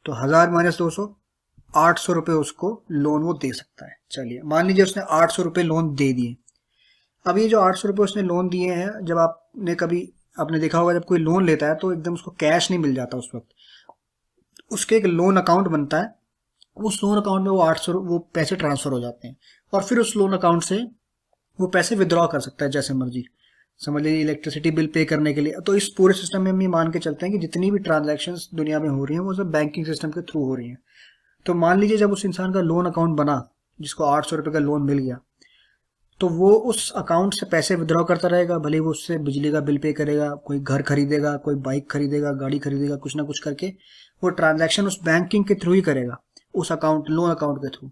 तो 1000 माइनस 200, 800 रुपये उसको लोन वो दे सकता है। चलिए, मान लीजिए उसने 800 रुपये लोन दे दिए। अब ये जो 800 रुपये उसने लोन दिए हैं, जब आपने देखा होगा, जब कोई लोन लेता है तो एकदम उसको कैश नहीं मिल जाता, उस वक्त उसके एक लोन अकाउंट बनता है, उस लोन अकाउंट में वो पैसे ट्रांसफर हो जाते हैं, और फिर उस लोन अकाउंट से वो पैसे विद्रॉ कर सकता है जैसे मर्जी। समझ लीजिए, इलेक्ट्रिसिटी बिल पे करने के लिए। तो इस पूरे सिस्टम में हम ये मान के चलते हैं कि जितनी भी ट्रांजैक्शंस दुनिया में हो रही हैं वो सब बैंकिंग सिस्टम के थ्रू हो रही हैं। तो मान लीजिए, जब उस इंसान का लोन अकाउंट बना, जिसको 800 रुपये का लोन मिल गया, तो वो उस अकाउंट से पैसे विद्रॉ करता रहेगा, भले वो उससे बिजली का बिल पे करेगा, कोई घर खरीदेगा, कोई बाइक खरीदेगा, गाड़ी खरीदेगा, कुछ ना कुछ करके वो ट्रांजैक्शन उस बैंकिंग के थ्रू ही करेगा, उस अकाउंट, लोन अकाउंट के थ्रू।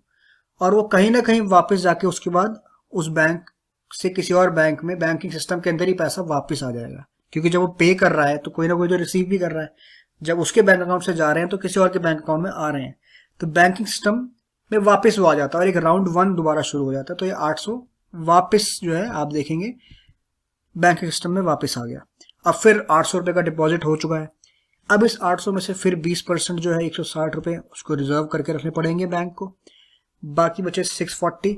और वो कहीं ना कहीं वापस जाके उसके बाद उस बैंक से किसी और बैंक में, बैंकिंग सिस्टम के अंदर ही पैसा वापस आ जाएगा, क्योंकि जब वो पे कर रहा है तो कोई ना कोई तो रिसीव भी कर रहा है। जब उसके बैंक अकाउंट से जा रहे हैं तो किसी और के बैंक अकाउंट में आ रहे हैं, तो बैंकिंग सिस्टम में वापस वो आ जाता है और एक राउंड 1 दोबारा शुरू हो जाता है। तो ये 800 वापस जो है, आप देखेंगे बैंकिंग सिस्टम में वापस आ गया। अब फिर 800 रुपये का डिपॉजिट हो चुका है। अब इस 800 में से फिर 20% जो है 160 रुपये उसको रिजर्व करके रखने पड़ेंगे बैंक को, बाकी बचे 640,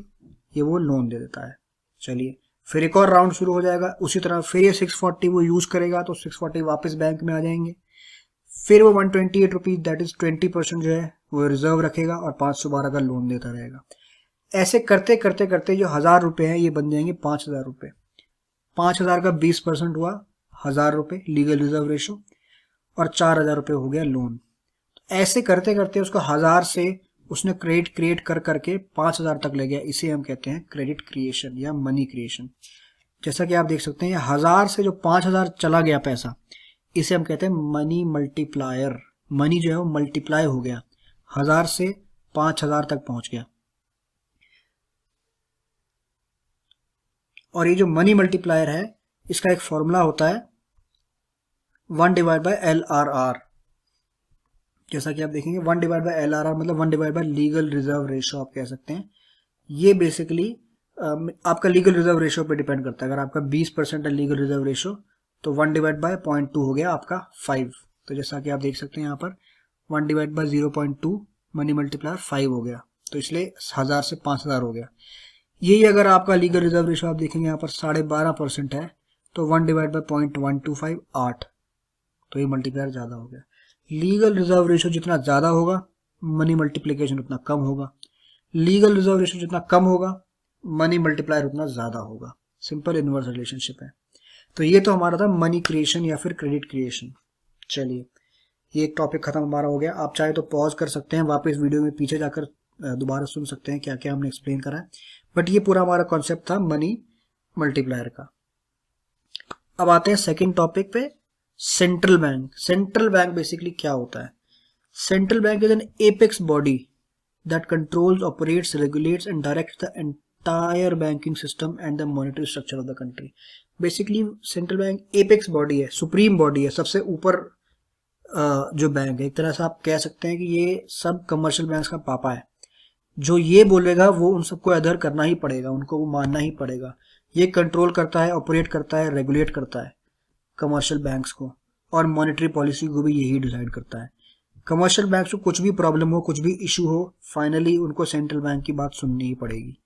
ये वो लोन दे देता है। चलिए, फिर एक और राउंड शुरू हो जाएगा उसी तरह, फिर ये 640 वो यूज करेगा, तो 640 वापस बैंक में आ जाएंगे। फिर वो 128 रुपीज, दैट इज 20% जो है वो रिजर्व रखेगा और 512 का लोन देता रहेगा। ऐसे करते करते करते जो 1000 रुपये हैं ये बन जाएंगे 5000 रुपये। 5000 का 20% हुआ 1000 रुपये लीगल रिजर्व रेशो, और 4000 रुपये हो गया लोन। ऐसे करते करते उसको 1000 से उसने क्रेडिट क्रिएट कर करके 5000 तक ले गया। इसे हम कहते हैं क्रेडिट क्रिएशन या मनी क्रिएशन। जैसा कि आप देख सकते हैं, 1000 से जो 5000 चला गया पैसा, इसे हम कहते हैं मनी मल्टीप्लायर। मनी जो है वो मल्टीप्लाई हो गया, 1000 से 5000 तक पहुंच गया। और ये जो मनी मल्टीप्लायर है, इसका एक फॉर्मूला होता है 1/LRR। जैसा कि आप देखेंगे, 1/LRR मतलब 1/ लीगल रिजर्व रेशो आप कह सकते हैं। ये बेसिकली आपका लीगल रिजर्व रेशो पे डिपेंड करता है। अगर आपका 20% है लीगल रिजर्व रेशो, तो 1/0.2 हो गया आपका 5। तो जैसा कि आप देख सकते हैं यहाँ पर 1/0.2 मनी मल्टीप्लायर 5 हो गया, तो इसलिए 1000 से 5000 हो गया। यही अगर आपका लीगल रिजर्व रेशो आप देखेंगे यहाँ पर 12.5% है, तो 1/0.125 8, तो ये मल्टीप्लायर ज़्यादा हो गया। लीगल रिजर्व रेशो जितना ज़्यादा होगा, मनी मल्टीप्लिकेशन उतना कम होगा। लीगल रिजर्व रेशो जितना कम होगा, मनी मल्टीप्लायर उतना ज़्यादा होगा। सिंपल इनवर्स रिलेशनशिप है। तो ये तो हमारा था मनी क्रिएशन या फिर क्रेडिट क्रिएशन। चलिए, ये एक टॉपिक खत्म हमारा हो गया। आप चाहे तो पॉज कर सकते हैं, वापस वीडियो में पीछे जाकर दोबारा सुन सकते हैं क्या क्या हमने एक्सप्लेन करा है। बट ये पूरा हमारा कॉन्सेप्ट था मनी मल्टीप्लायर का। अब आते हैं सेकंड टॉपिक पे, central bank. Central bank basically क्या होता है? Central bank is an apex body that controls, operates, regulates and directs the entire banking system and the monetary structure of the country. Basically central bank apex body है, supreme body है, सबसे ऊपर जो bank है। एक तरह से आप कह सकते हैं कि ये सब कमर्शियल बैंक्स का पापा है। जो ये बोलेगा वो उन सबको अदर करना ही पड़ेगा, उनको वो मानना ही पड़ेगा। ये कंट्रोल करता है, ऑपरेट करता है, रेगुलेट करता है कमर्शियल बैंक्स को, और मॉनेटरी पॉलिसी को भी यही डिसाइड करता है। कमर्शियल बैंक को कुछ भी प्रॉब्लम हो, कुछ भी इशू हो, फाइनली उनको सेंट्रल बैंक की बात सुननी ही पड़ेगी।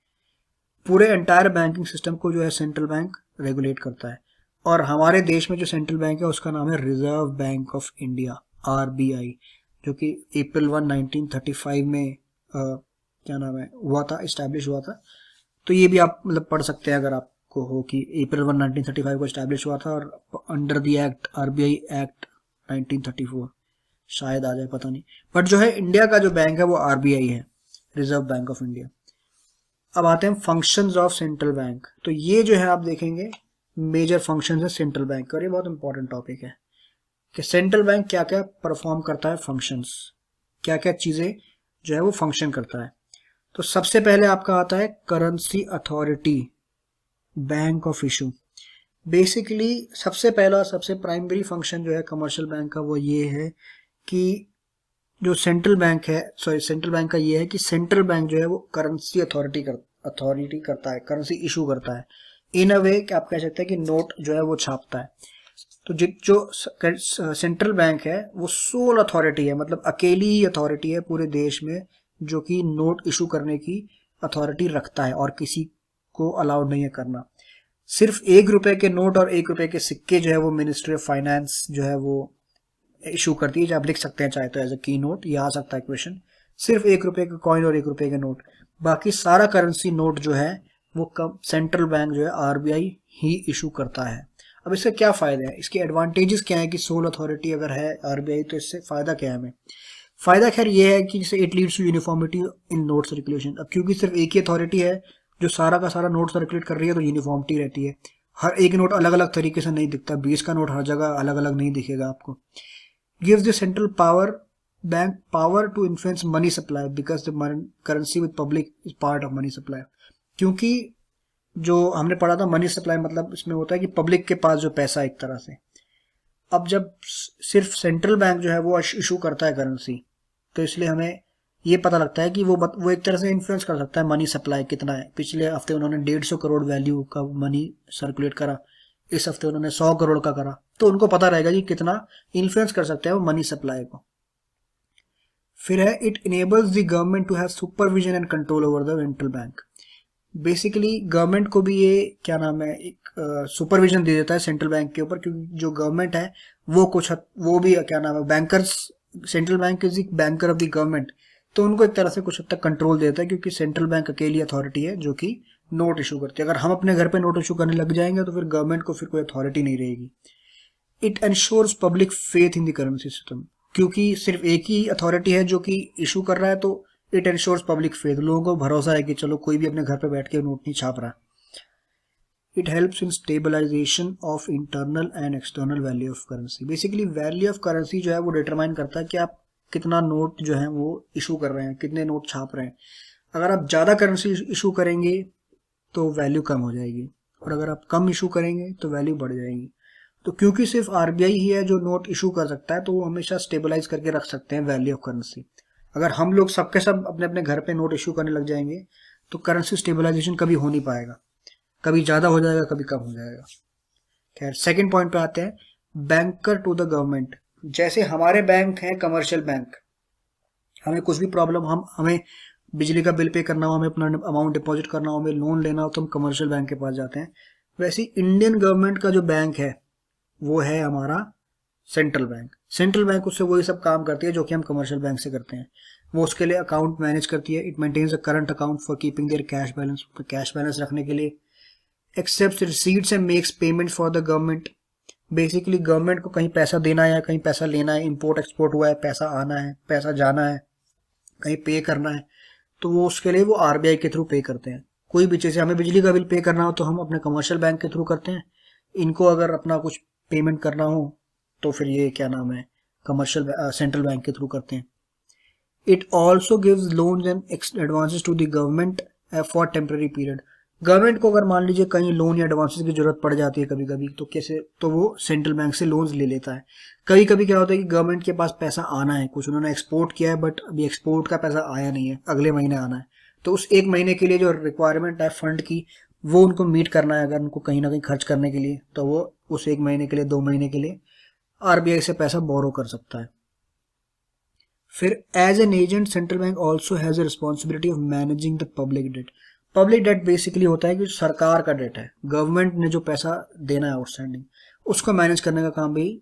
पूरे एंटायर बैंकिंग सिस्टम को जो है सेंट्रल बैंक रेगुलेट करता है। और हमारे देश में जो सेंट्रल बैंक है उसका नाम है reserve bank of India, RBI, जो कि अप्रैल 1, 1935 में क्या नाम है हुआ था, इस्टेब्लिश हुआ था। तो ये भी आप मतलब पढ़ सकते हैं अगर आपको हो कि अप्रैल 1, 1935 को इस्टेब्लिश हुआ था, और under the act RBI act 1934 शायद आ जाए, पता नहीं। बट जो है इंडिया का जो बैंक है वो आरबीआई है, रिजर्व बैंक ऑफ इंडिया। अब आते हैं फंक्शंस ऑफ सेंट्रल बैंक। तो ये जो है आप देखेंगे मेजर फंक्शंस है सेंट्रल बैंक, और ये बहुत इंपॉर्टेंट टॉपिक है कि सेंट्रल बैंक क्या क्या परफॉर्म करता है, फंक्शंस क्या क्या चीजें जो है वो फंक्शन करता है। तो सबसे पहले आपका आता है currency authority, bank of issue. Basically सबसे पहला, सबसे प्राइमरी फंक्शन जो है कमर्शियल बैंक का वो ये है कि जो सेंट्रल बैंक है, सेंट्रल बैंक का ये है कि सेंट्रल बैंक जो है वो करेंसी अथॉरिटी करता है, करेंसी इशू करता है। इन अ वे कि आप कह सकते हैं कि नोट जो है वो छापता है। तो जो सेंट्रल बैंक है वो सोल अथॉरिटी है, मतलब अकेली ही अथॉरिटी है पूरे देश में जो कि नोट इशू करने की अथॉरिटी रखता है, और किसी को अलाउड नहीं है करना। सिर्फ 1 रुपए के नोट और 1 रुपए के सिक्के जो है वो मिनिस्ट्री ऑफ फाइनेंस जो है वो इशू करती है, जो आप लिख सकते हैं चाहे तो एज ए की नोट, ये आ सकता है क्वेश्चन। सिर्फ 1 रुपए के कॉइन और 1 रुपए के नोट, बाकी सारा करेंसी नोट जो है वो सेंट्रल बैंक जो है आरबीआई ही इशू करता है। अब इससे क्या फायदा है, इसके एडवांटेजेस क्या है कि सोल अथॉरिटी अगर है आरबीआई, तो इससे फायदा क्या है हमें? फायदा खैर ये है कि जैसे it leads to uniformity in note circulation. अब क्योंकि सिर्फ एक ही अथॉरिटी है जो सारा का सारा नोट सर्कुलेट कर रही है, तो यूनिफॉर्मिटी रहती है। हर एक नोट अलग अलग तरीके से नहीं दिखता, 20 का नोट हर जगह अलग अलग नहीं दिखेगा आपको। gives the central bank power to influence money supply because the currency with public is part of money supply। क्योंकि जो हमने पढ़ा था मनी सप्लाई मतलब इसमें होता है कि पब्लिक के पास जो पैसा एक तरह से, अब जब सिर्फ सेंट्रल बैंक जो है वो इशू करता है करेंसी, तो इसलिए हमें ये पता लगता है कि वो एक तरह से इन्फ्लुएंस कर सकता है मनी सप्लाई कितना है। पिछले हफ्ते उन्होंने 150 करोड़ वैल्यू का मनी सर्कुलेट करा, इस हफ्ते उन्होंने 100 करोड़ का करा, तो उनको पता रहेगा कि कितना इन्फ्लुएंस कर सकते हैं वो मनी सप्लाई को। फिर है it enables the government to have supervision and control over the central bank. Basically government को भी ये क्या नाम है एक सुपरविजन दे देता है सेंट्रल बैंक के ऊपर, क्योंकि जो गवर्नमेंट है वो भी क्या नाम है bankers, central bank is the banker of the government, तो उनको एक तरह से कुछ हद तक कंट्रोल देता है, क्योंकि सेंट्रल बैंक अकेली अथॉरिटी है जो कि नोट इशू करती है। अगर हम अपने घर पे नोट इशू करने लग जाएंगे तो फिर गवर्नमेंट को फिर कोई अथॉरिटी नहीं रहेगी। It ensures public faith in the currency system, क्योंकि सिर्फ एक ही अथॉरिटी है जो कि इशू कर रहा है, तो इट एंश्योर्स पब्लिक फेथ, लोगों को भरोसा है कि चलो कोई भी अपने घर पे बैठ के नोट नहीं छाप रहा। It helps in stabilization of internal and external value of currency. Basically value of currency जो है वो डिटरमाइन करता है कि आप कितना नोट जो है वो इशू कर रहे हैं, कितने नोट छाप रहे हैं। अगर आप ज़्यादा करेंसी इशू करेंगे तो वैल्यू कम हो जाएगी, और अगर आप कम इशू करेंगे तो वैल्यू बढ़ जाएगी। तो क्योंकि सिर्फ आरबीआई ही है जो नोट इशू कर सकता है, तो वो हमेशा स्टेबलाइज करके रख सकते हैं वैल्यू ऑफ करेंसी। अगर हम लोग सबके सब अपने अपने घर पे नोट इशू करने लग जाएंगे तो करेंसी स्टेबलाइजेशन कभी हो नहीं पाएगा, कभी ज़्यादा हो जाएगा, कभी कम हो जाएगा। खैर सेकेंड पॉइंट पे आते हैं, बैंकर टू द गवर्नमेंट। जैसे हमारे बैंक हैं कमर्शियल बैंक, हमें कुछ भी प्रॉब्लम, हमें बिजली का बिल पे करना हो, हमें अपना अमाउंट डिपॉजिट करना हो, हमें लोन लेना हो, तो हम कमर्शियल बैंक के पास जाते हैं। वैसे इंडियन गवर्नमेंट का जो बैंक है वो है हमारा सेंट्रल बैंक। सेंट्रल बैंक उससे वही सब काम करती है जो कि हम कमर्शियल बैंक से करते हैं। वो उसके लिए अकाउंट मैनेज करती है। It maintains a current account for keeping their cash balance, cash balance रखने के लिए। Accept receipts and makes payment for the government. Basically government को कहीं पैसा देना है या कहीं पैसा लेना है, इंपोर्ट एक्सपोर्ट हुआ है, पैसा आना है, पैसा जाना है, कहीं पे करना है, तो वो उसके लिए वो आरबीआई के थ्रू पे करते हैं। कोई भी चीज़, हमें बिजली का बिल पे करना हो तो हम अपने कमर्शियल बैंक के थ्रू करते हैं, इनको अगर अपना कुछ पेमेंट करना हो तो फिर ये क्या नाम है, कमर्शियल सेंट्रल बैंक के थ्रू करते हैं। It also gives loans and advances to the government for temporary period. Government को अगर मान लीजिए कहीं लोन या एडवांसेस की जरूरत पड़ जाती है कभी कभी, तो कैसे, तो वो सेंट्रल बैंक से लोन्स ले लेता है। कभी कभी क्या होता है कि गवर्नमेंट के पास पैसा आना है, कुछ उन्होंने एक्सपोर्ट किया है बट अभी एक्सपोर्ट का पैसा आया नहीं है, अगले महीने आना है, तो उस एक महीने के लिए जो रिक्वायरमेंट है फंड की वो उनको मीट करना है, अगर उनको कहीं ना कहीं खर्च करने के लिए, तो वो उस एक महीने के लिए 2 महीने के लिए आरबीआई से पैसा बोरो कर सकता है। फिर as an agent central bank also has a responsibility of managing the public debt. Public debt basically होता है कि सरकार का डेट है, गवर्नमेंट ने जो पैसा देना है आउटस्टैंडिंग, उसको मैनेज करने का काम भी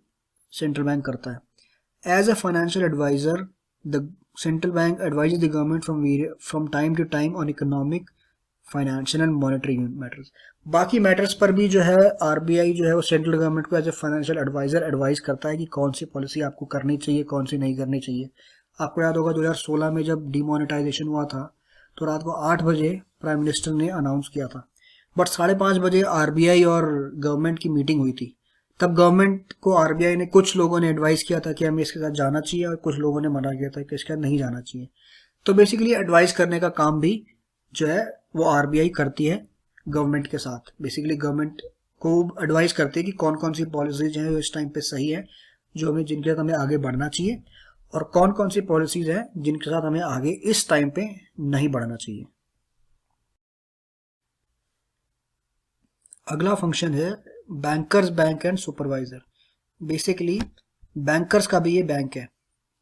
सेंट्रल बैंक करता है। As a financial advisor the central bank advises the government from time to time on economic, financial and monetary matters. बाकी मैटर्स पर भी जो है आरबीआई जो है वो सेंट्रल गवर्नमेंट को as a financial advisor advice करता है कि कौन सी पॉलिसी आपको करनी चाहिए, कौन सी नहीं करनी चाहिए। आपको याद होगा 2016 में जब डिमोनेटाइजेशन हुआ था तो रात को 8 बजे प्राइम मिनिस्टर ने अनाउंस किया था, बट 5:30 बजे आरबीआई और गवर्नमेंट की मीटिंग हुई थी। तब गवर्नमेंट को आरबीआई ने, कुछ लोगों ने एडवाइस किया था कि हमें इसके साथ जाना चाहिए और कुछ लोगों ने मना किया था कि इसके साथ नहीं जाना चाहिए। तो बेसिकली एडवाइस करने का काम भी जो है वो आरबीआई करती है गवर्नमेंट के साथ। बेसिकली गवर्नमेंट को एडवाइस करती है कि कौन कौन सी पॉलिसीज हैं जो इस टाइम पे सही है, जो हमें, जिनके साथ हमें आगे बढ़ना चाहिए, और कौन कौन सी पॉलिसीज हैं जिनके साथ हमें आगे इस टाइम पे नहीं बढ़ना चाहिए। अगला फंक्शन है bankers bank and supervisor. Basically bankers का भी ये बैंक है।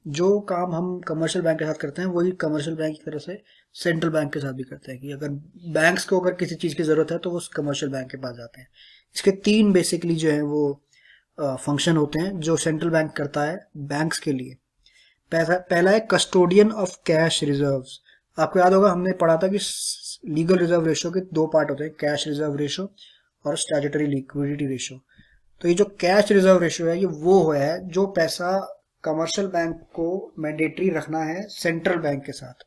जो काम हम कमर्शियल बैंक के साथ करते हैं वही कमर्शियल बैंक की तरह से सेंट्रल बैंक के साथ भी करते हैं, कि अगर बैंक्स को अगर किसी चीज़ की ज़रूरत है तो वो कमर्शियल बैंक के पास जाते हैं। इसके 3 बेसिकली जो है वो फंक्शन होते हैं जो सेंट्रल बैंक करता है बैंक्स के लिए। पहला है कस्टोडियन ऑफ कैश रिजर्व्स। आपको याद होगा हमने पढ़ा था कि लीगल रिजर्व रेशो के 2 पार्ट होते हैं, कैश रिजर्व रेशो और स्टैट्यूटरी लिक्विडिटी रेशो। तो ये जो कैश रिजर्व रेशो है ये वो है जो पैसा कमर्शियल बैंक को मैंडेटरी रखना है सेंट्रल बैंक के साथ,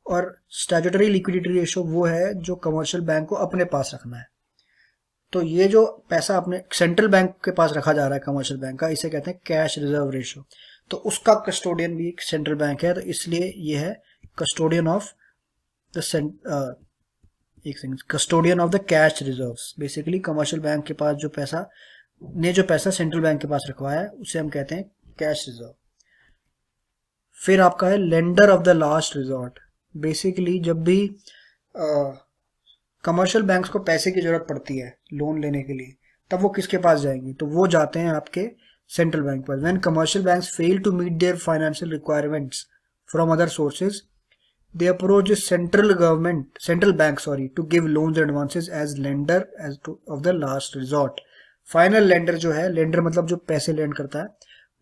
और स्टैट्यूटरी लिक्विडिटी रेशो वो है जो कमर्शियल बैंक को अपने पास रखना है। तो ये जो पैसा अपने सेंट्रल बैंक के पास रखा जा रहा है कमर्शियल बैंक का, इसे कहते हैं कैश रिजर्व रेशो। तो उसका कस्टोडियन भी सेंट्रल बैंक है, तो इसलिए ये है custodian of the custodian of the cash reserves. Basically commercial bank के पास जो पैसा सेंट्रल बैंक के पास रखवाया है उसे हम कहते हैं कैश रिजर्व। फिर आपका है lender of the last resort. Basically जब भी कमर्शियल बैंक्स को पैसे की जरूरत पड़ती है लोन लेने के लिए, तब वो किसके पास जाएंगे, तो वो जाते हैं आपके सेंट्रल बैंक पर। When commercial banks fail to meet their financial requirements from other sources, they approach the central bank to give loans and advances as lender of the last resort। Final lender जो है, lender मतलब जो पैसे land करता है,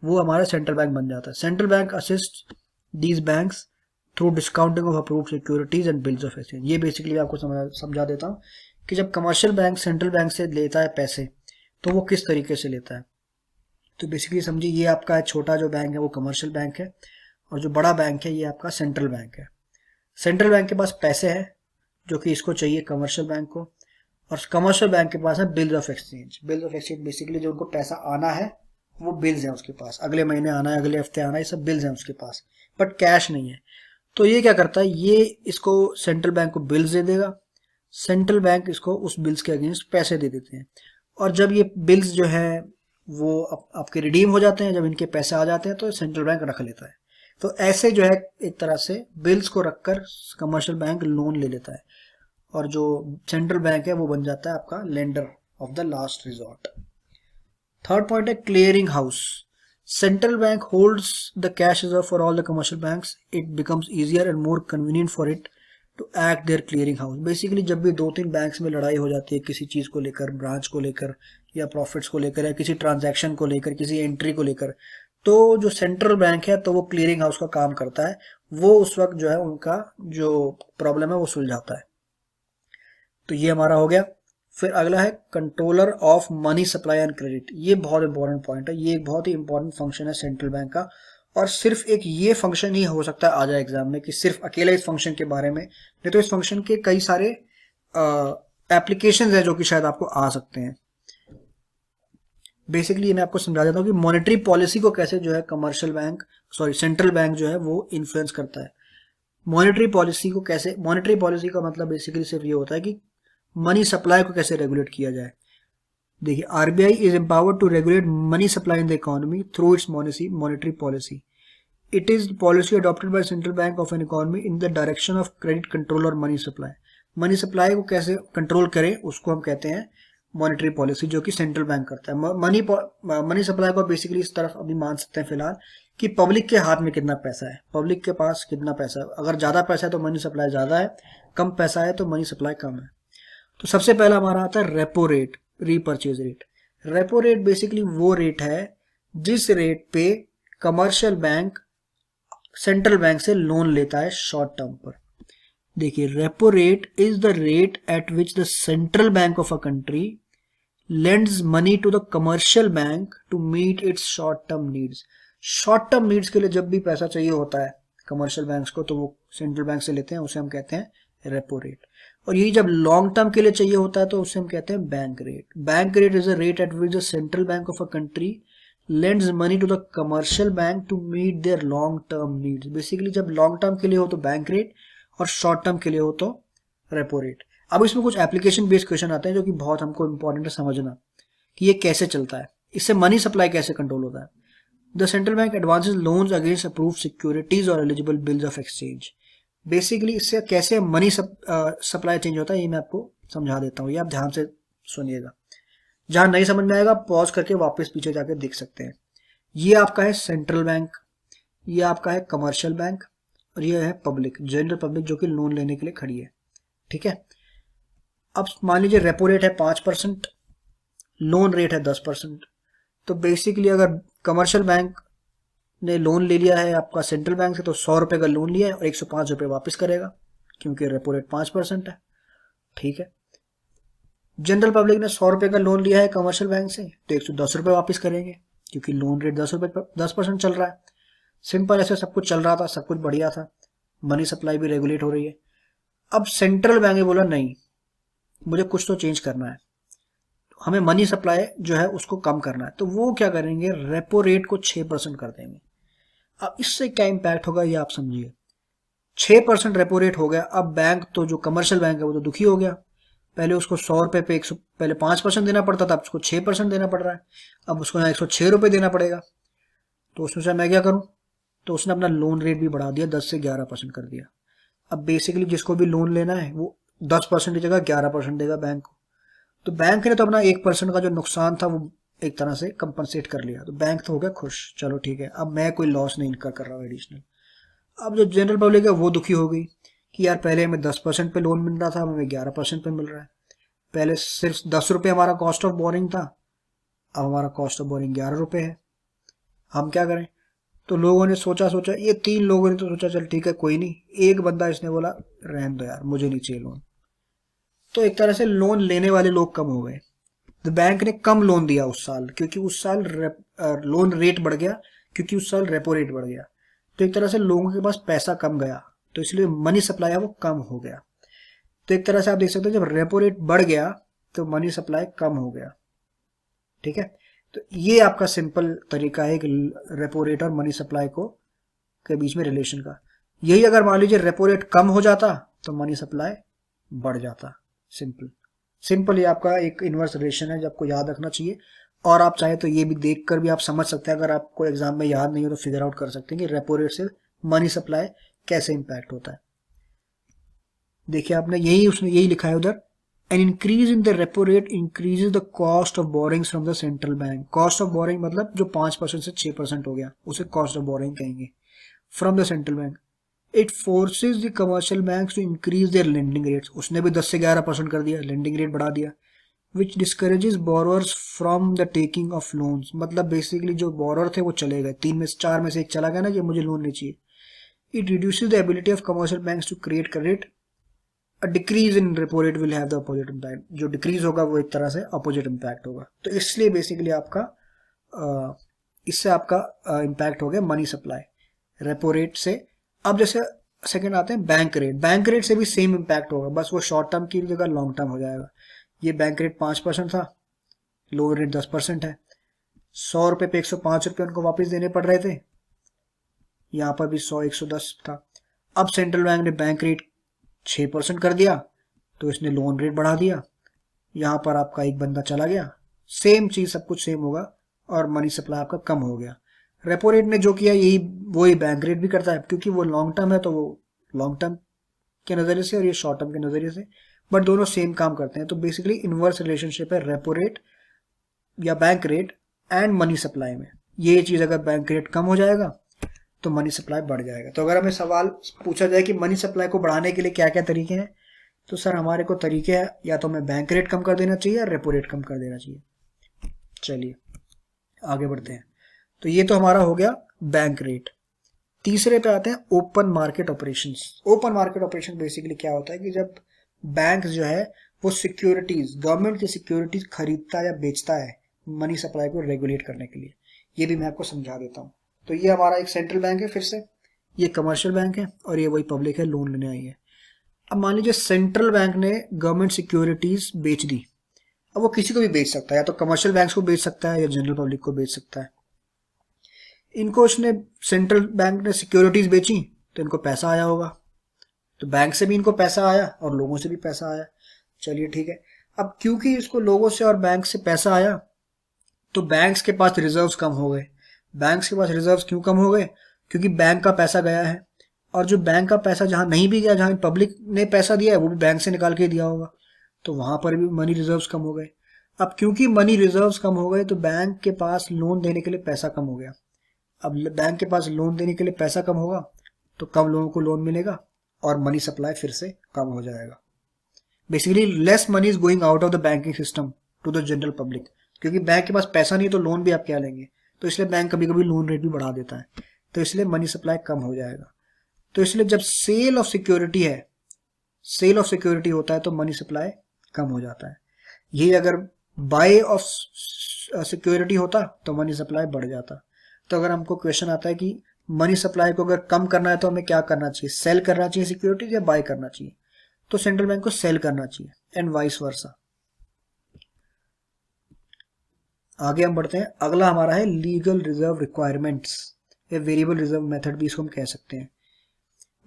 वो हमारा central bank बन जाता है। Central bank assist these banks through discounting of approved securities and bills of exchange. ये बेसिकली आपको समझा देता हूँ कि जब कमर्शियल बैंक सेंट्रल बैंक से लेता है पैसे तो वो किस तरीके से लेता है। तो बेसिकली समझिए ये आपका छोटा जो बैंक है वो कमर्शियल बैंक है, और जो बड़ा बैंक है ये आपका सेंट्रल बैंक है। सेंट्रल बैंक के पास पैसे हैं जो कि इसको चाहिए कमर्शियल बैंक को, और कमर्शियल बैंक के पास है bills of exchange. Bills of exchange basically जो उनको पैसा आना है वो बिल्स हैं उसके पास, अगले महीने आना है, अगले हफ्ते आना है, ये सब बिल्स हैं उसके पास, बट कैश नहीं है। तो ये क्या करता है, ये इसको सेंट्रल बैंक को बिल्स दे देगा, सेंट्रल बैंक इसको उस बिल्स के अगेंस्ट पैसे दे देते हैं, और जब ये बिल्स जो है वो आपके रिडीम हो जाते हैं, जब इनके पैसे आ जाते हैं तो सेंट्रल बैंक रख लेता है। तो ऐसे जो है एक तरह से बिल्स को रखकर कमर्शियल बैंक लोन ले लेता है, और जो सेंट्रल बैंक है वो बन जाता है आपका lender of the last resort. Third point है clearing house. Central bank holds the cash reserve for all the commercial banks. It becomes easier and more convenient for it to act their clearing house. Basically जब भी 2-3 banks में लड़ाई हो जाती है किसी चीज को लेकर, ब्रांच को लेकर या प्रॉफिट्स को लेकर या किसी ट्रांजैक्शन को लेकर, किसी एंट्री को लेकर, तो जो सेंट्रल बैंक है तो वो क्लियरिंग हाउस का काम करता है, वो उस वक्त जो है उनका जो प्रॉब्लम है वो सुलझाता है। तो ये हमारा हो गया। फिर अगला है controller of money supply and credit. ये बहुत इंपॉर्टेंट पॉइंट है, ये एक बहुत ही इंपॉर्टेंट फंक्शन है सेंट्रल बैंक का, और सिर्फ एक ये फंक्शन ही हो सकता है आ जाए एग्जाम में कि सिर्फ अकेला इस फंक्शन के बारे में, नहीं तो इस फंक्शन के कई सारे एप्लीकेशंस है जो कि शायद आपको आ सकते हैं। बेसिकली मैं आपको समझा देता हूँ कि मॉनेटरी पॉलिसी को कैसे जो है कमर्शियल बैंक सेंट्रल बैंक जो है वो इन्फ्लुएंस करता है। मॉनेटरी पॉलिसी को कैसे, मॉनेटरी पॉलिसी का मतलब बेसिकली सिर्फ ये होता है कि मनी सप्लाई को कैसे रेगुलेट किया जाए। देखिए, RBI is empowered to regulate money supply in the economy through its monetary policy. It is policy adopted by central bank of an economy in the direction of credit control और money supply. मनी supply को कैसे control करें उसको हम कहते हैं monetary policy, जो कि सेंट्रल बैंक करता है। मनी सप्लाई को बेसिकली इस तरफ अभी मान सकते हैं फिलहाल कि पब्लिक के हाथ में कितना पैसा है, पब्लिक के पास कितना पैसा है। अगर ज़्यादा पैसा है तो मनी सप्लाई ज़्यादा है, कम पैसा है तो मनी सप्लाई कम है। तो सबसे पहला हमारा आता है repo rate, repurchase rate. Repo rate basically वो रेट है जिस रेट पे कमर्शियल बैंक सेंट्रल बैंक से लोन लेता है शॉर्ट टर्म पर। देखिए, repo rate is the rate at which the central bank of a country lends money to the commercial bank to meet its short term needs। Short term needs के लिए जब भी पैसा चाहिए होता है कमर्शियल बैंक्स को तो वो सेंट्रल बैंक से लेते हैं, उसे हम कहते हैं रेपो रेट। और यही जब लॉन्ग टर्म के लिए चाहिए होता है तो उसे हम कहते हैं bank rate. Bank rate is a rate at which the central bank of a country lends money to the commercial bank to meet their long term needs। Basically जब लॉन्ग टर्म के लिए हो तो बैंक रेट और short term के लिए हो तो रेपो रेट। अब इसमें कुछ एप्लीकेशन बेस्ड क्वेश्चन आते हैं जो कि बहुत हमको इंपॉर्टेंट है समझना कि ये कैसे चलता है, इससे मनी सप्लाई कैसे कंट्रोल होता है। The central bank advances loans against approved securities और eligible bills of exchange. Basically इससे कैसे मनी सप्लाई चेंज होता है ये मैं आपको समझा देता हूँ, ये आप ध्यान से सुनिएगा। जहां नहीं समझ में आएगा पॉज करके वापस पीछे जाके देख सकते हैं। ये आपका है सेंट्रल बैंक, ये आपका है कमर्शियल बैंक और ये है पब्लिक, जनरल पब्लिक जो कि लोन लेने के लिए खड़ी है। ठीक है, अब मान लीजिए रेपो रेट है 5%, लोन रेट है 10%। तो बेसिकली अगर कमर्शियल बैंक ने लोन ले लिया है आपका सेंट्रल बैंक से तो 100 रुपये का लोन लिया है और 105 रुपये वापस करेगा क्योंकि रेपो रेट 5% है। ठीक है, जनरल पब्लिक ने 100 रुपये का लोन लिया है कमर्शियल बैंक से तो 110 रुपये वापस करेंगे क्योंकि लोन रेट 10% चल रहा है। सिंपल, ऐसे सब कुछ चल रहा था, सब कुछ बढ़िया था, मनी सप्लाई भी रेगुलेट हो रही है। अब सेंट्रल बैंक ने बोला नहीं, मुझे कुछ तो चेंज करना है, हमें मनी सप्लाई जो है उसको कम करना है। तो वो क्या करेंगे, रेपो रेट को 6% कर देंगे। अब इससे क्या इम्पैक्ट होगा ये आप समझिए। 6% रेपो रेट हो गया। अब बैंक तो जो कमर्शियल बैंक है वो तो दुखी हो गया, पहले उसको 100 रुपये पे पहले 5% देना पड़ता था, अब उसको 6% देना पड़ रहा है। अब उसको यहाँ 106 रुपये देना पड़ेगा। तो उसमें से मैं क्या करूँ, तो उसने अपना लोन रेट भी बढ़ा दिया, 10 से 11% कर दिया। अब बेसिकली जिसको भी लोन लेना है वो 10% की जगह 11% देगा बैंक को। तो बैंक ने तो अपना 1% का जो नुकसान था वो एक तरह से कंपनसेट कर लिया, तो बैंक तो हो गया खुश, चलो ठीक है, अब मैं कोई लॉस नहीं इनकर कर रहा हूँ एडिशनल। अब जो जनरल पब्लिक है वो दुखी हो गई कि यार पहले हमें 10% पे लोन मिल रहा था, हमें 11% पे मिल रहा है। पहले सिर्फ 10 रुपये हमारा कॉस्ट ऑफ बोरिंग था, अब हमारा कॉस्ट ऑफ बोरिंग 11 रुपये है, हम क्या करें। तो लोगों ने सोचा, ये 3 लोगों ने तो सोचा चल ठीक है कोई नहीं, एक बंदा इसने बोला रहने दो यार, मुझे नहीं चाहिए लोन। तो एक तरह से लोन लेने वाले लोग कम हो गए। तो बैंक ने कम लोन दिया उस साल क्योंकि उस साल लोन रेट बढ़ गया, क्योंकि उस साल रेपो रेट बढ़ गया। तो एक तरह से लोगों के पास पैसा कम गया, तो इसलिए मनी सप्लाई है वो कम हो गया। तो एक तरह से आप देख सकते हो जब रेपो रेट बढ़ गया तो मनी सप्लाई कम हो गया। ठीक है, तो ये आपका सिंपल तरीका है कि रेपो रेट और मनी सप्लाई को के बीच में रिलेशन का। यही अगर मान लीजिए रेपो रेट कम हो जाता तो मनी सप्लाई बढ़ जाता। सिंपल ये आपका एक इनवर्स रिलेशन है जो आपको याद रखना चाहिए। और आप चाहे तो ये भी देखकर भी आप समझ सकते हैं, अगर आपको एग्जाम में याद नहीं हो तो फिगर आउट कर सकते हैं कि रेपो रेट से मनी सप्लाई कैसे इंपैक्ट होता है। देखिए आपने उसने यही लिखा है उधर, an increase in the repo rate increases the cost of borrowings from the central bank. Cost of borrowing मतलब जो 5% से 6% हो गया उसे कॉस्ट ऑफ बोरिंग कहेंगे from the central bank. It forces the commercial banks to increase their lending rates. उसने भी 10 से 11% कर दिया, लेंडिंग रेट बढ़ा दिया। Which discourages borrowers from the taking of loans. मतलब बेसिकली जो बोरोअर थे वो चले गए, 3 में से 4 में से एक चला गया ना कि मुझे लोन नहीं चाहिए। It reduces the ability of commercial banks to create credit. A decrease in repo rate will have the opposite impact. जो डिक्रीज होगा वो एक तरह से अपोजिट इम्पैक्ट होगा। तो इसलिए बेसिकली आपका इससे आपका इम्पैक्ट हो गया मनी सप्लाई रेपो रेट से। अब जैसे सेकंड आते हैं बैंक रेट। बैंक रेट से भी सेम इम्पैक्ट होगा, बस वो शॉर्ट टर्म की जगह लॉन्ग टर्म हो जाएगा। ये बैंक रेट 5% था, लोअर रेट 10% है। 100 रुपये पे 105 रुपये उनको वापस देने पड़ रहे थे, यहाँ पर भी 100 110 था। अब सेंट्रल बैंक ने बैंक रेट 6% कर दिया, तो इसने लोन रेट बढ़ा दिया, यहाँ पर आपका एक बंदा चला गया, सेम चीज सब कुछ सेम होगा और मनी सप्लाई आपका कम हो गया। रेपो रेट ने जो किया यही वही बैंक रेट भी करता है, क्योंकि वो लॉन्ग टर्म है तो वो लॉन्ग टर्म के नजरिए से और ये शॉर्ट टर्म के नजरिए से, बट दोनों सेम काम करते हैं। तो बेसिकली इनवर्स रिलेशनशिप है रेपो रेट या bank rate and money supply में। ये चीज अगर बैंक रेट कम हो जाएगा तो मनी सप्लाई बढ़ जाएगा। तो अगर हमें सवाल पूछा जाए कि मनी सप्लाई को बढ़ाने के लिए क्या क्या तरीके हैं, तो सर हमारे को तरीके हैं, या तो हमें बैंक रेट कम कर देना चाहिए या रेपो रेट कम कर देना चाहिए। चलिए आगे बढ़ते हैं। तो ये तो हमारा हो गया बैंक रेट। तीसरे पे आते हैं open market operations. Open market operation basically क्या होता है कि जब बैंक जो है वो सिक्योरिटीज, गवर्नमेंट की सिक्योरिटीज खरीदता या बेचता है मनी सप्लाई को रेगुलेट करने के लिए। ये भी मैं आपको समझा देता हूँ। तो ये हमारा एक सेंट्रल बैंक है, फिर से ये कमर्शियल बैंक है और ये वही पब्लिक है, लोन लेने आई है। अब मान लीजिए सेंट्रल बैंक ने गवर्नमेंट सिक्योरिटीज बेच दी। अब वो किसी को भी बेच सकता है, या तो कमर्शियल बैंक्स को बेच सकता है या जनरल पब्लिक को बेच सकता है। इनको उसने सेंट्रल बैंक ने सिक्योरिटीज बेची तो इनको पैसा आया होगा, तो बैंक से भी इनको पैसा आया और लोगों से भी पैसा आया। चलिए ठीक है। अब क्योंकि इसको लोगों से और बैंक से पैसा आया तो बैंक्स के पास रिजर्व्स कम हो गए। बैंक्स के पास रिजर्व्स क्यों कम हो गए? क्योंकि बैंक का पैसा गया है, और जो बैंक का पैसा जहां नहीं भी गया, जहां पब्लिक ने पैसा दिया है वो भी बैंक से निकाल के दिया होगा, तो वहां पर भी मनी रिजर्व्स कम हो गए। अब क्योंकि मनी रिजर्व्स कम हो गए तो बैंक के पास लोन देने के लिए पैसा कम हो गया। अब बैंक के पास लोन देने के लिए पैसा कम होगा तो कम लोगों को लोन मिलेगा और मनी सप्लाई फिर से कम हो जाएगा। Basically less money is going out of the banking system to the general public, क्योंकि बैंक के पास पैसा नहीं है तो लोन भी आप क्या लेंगे, तो इसलिए बैंक कभी कभी लोन रेट भी बढ़ा देता है, तो इसलिए मनी सप्लाई कम हो जाएगा। तो इसलिए जब सेल ऑफ सिक्योरिटी है, सेल ऑफ सिक्योरिटी होता है तो मनी सप्लाई कम हो जाता है। यही अगर बाय ऑफ सिक्योरिटी होता तो मनी सप्लाई बढ़ जाता। तो अगर हमको क्वेश्चन आता है कि मनी सप्लाई को अगर कम करना है तो हमें क्या करना चाहिए, सेल करना चाहिए सिक्योरिटी या बाय करना चाहिए, तो सेंट्रल बैंक को सेल करना चाहिए एंड वाइस वर्सा। आगे हम बढ़ते हैं। अगला हमारा है लीगल रिजर्व रिक्वायरमेंट्स या वेरिएबल रिजर्व मेथड भी इसको हम कह सकते हैं।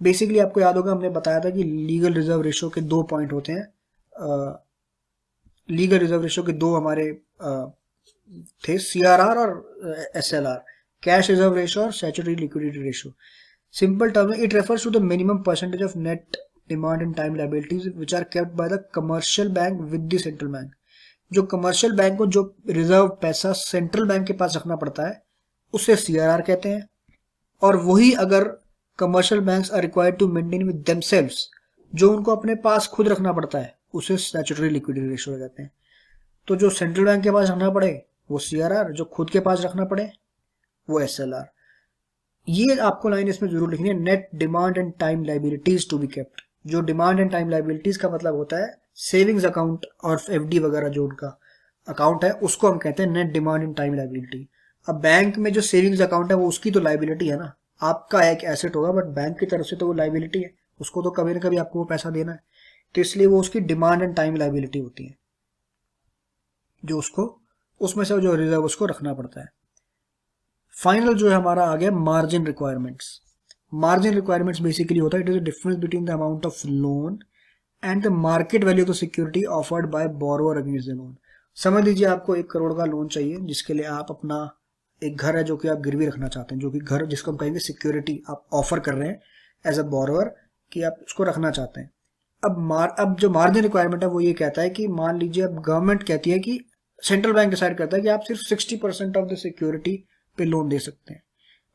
बेसिकली आपको याद होगा हमने बताया था कि लीगल रिजर्व रेशो के 2 पॉइंट होते हैं। लीगल रिजर्व रेशो के 2 हमारे थे, सीआरआर और एसएलआर, कैश रिजर्व रेशो और statutory liquidity ratio. Simple term में it refers to the minimum percentage of net demand and time liabilities which are kept by the commercial bank with the central bank. जो commercial bank को जो reserve पैसा central bank के पास रखना पड़ता है उसे सीआरआर कहते हैं, और वही अगर commercial banks are required to maintain with themselves, जो उनको अपने पास खुद रखना पड़ता है, उसे स्टैट्यूटरी लिक्विडिटी रेशियो कहते हैं। तो जो सेंट्रल बैंक के पास रखना पड़े वो सीआरआर, जो खुद के पास रखना पड़े वो एसएलआर। ये आपको लाइन इसमें जरूर लिखनी है, net demand and time liabilities to be kept. जो डिमांड एंड टाइम लायबिलिटीज का मतलब होता है सेविंग्स अकाउंट और एफडी वगैरह जो उनका अकाउंट है उसको हम कहते हैं net demand and time liability. अब बैंक में जो सेविंग्स अकाउंट है वो उसकी तो लायबिलिटी है ना, आपका एक एसेट होगा, बट बैंक की तरफ से तो वो लायबिलिटी है, उसको तो कभी ना कभी आपको वो पैसा देना है, तो इसलिए वो उसकी डिमांड एंड टाइम लायबिलिटी होती है, जो उसको उसमें से जो रिजर्व उसको रखना पड़ता है। फाइनल जो है हमारा आ गया margin requirements. Margin requirements basically होता है it is the difference between the amount of loan and the market value of the security offered by borrower against the loan. समझ लीजिए आपको 1 करोड़ का लोन चाहिए जिसके लिए आप अपना एक घर है जो कि आप गिरवी रखना चाहते हैं, जो कि घर जिसको हम कहेंगे सिक्योरिटी आप ऑफर कर रहे हैं एज अ बोरोअर कि आप उसको रखना चाहते हैं। अब जो मार्जिन रिक्वायरमेंट है वो ये कहता है कि मान लीजिए अब गवर्नमेंट कहती है कि सेंट्रल बैंक डिसाइड करता है कि आप सिर्फ 60% ऑफ द सिक्योरिटी पे लोन दे सकते हैं,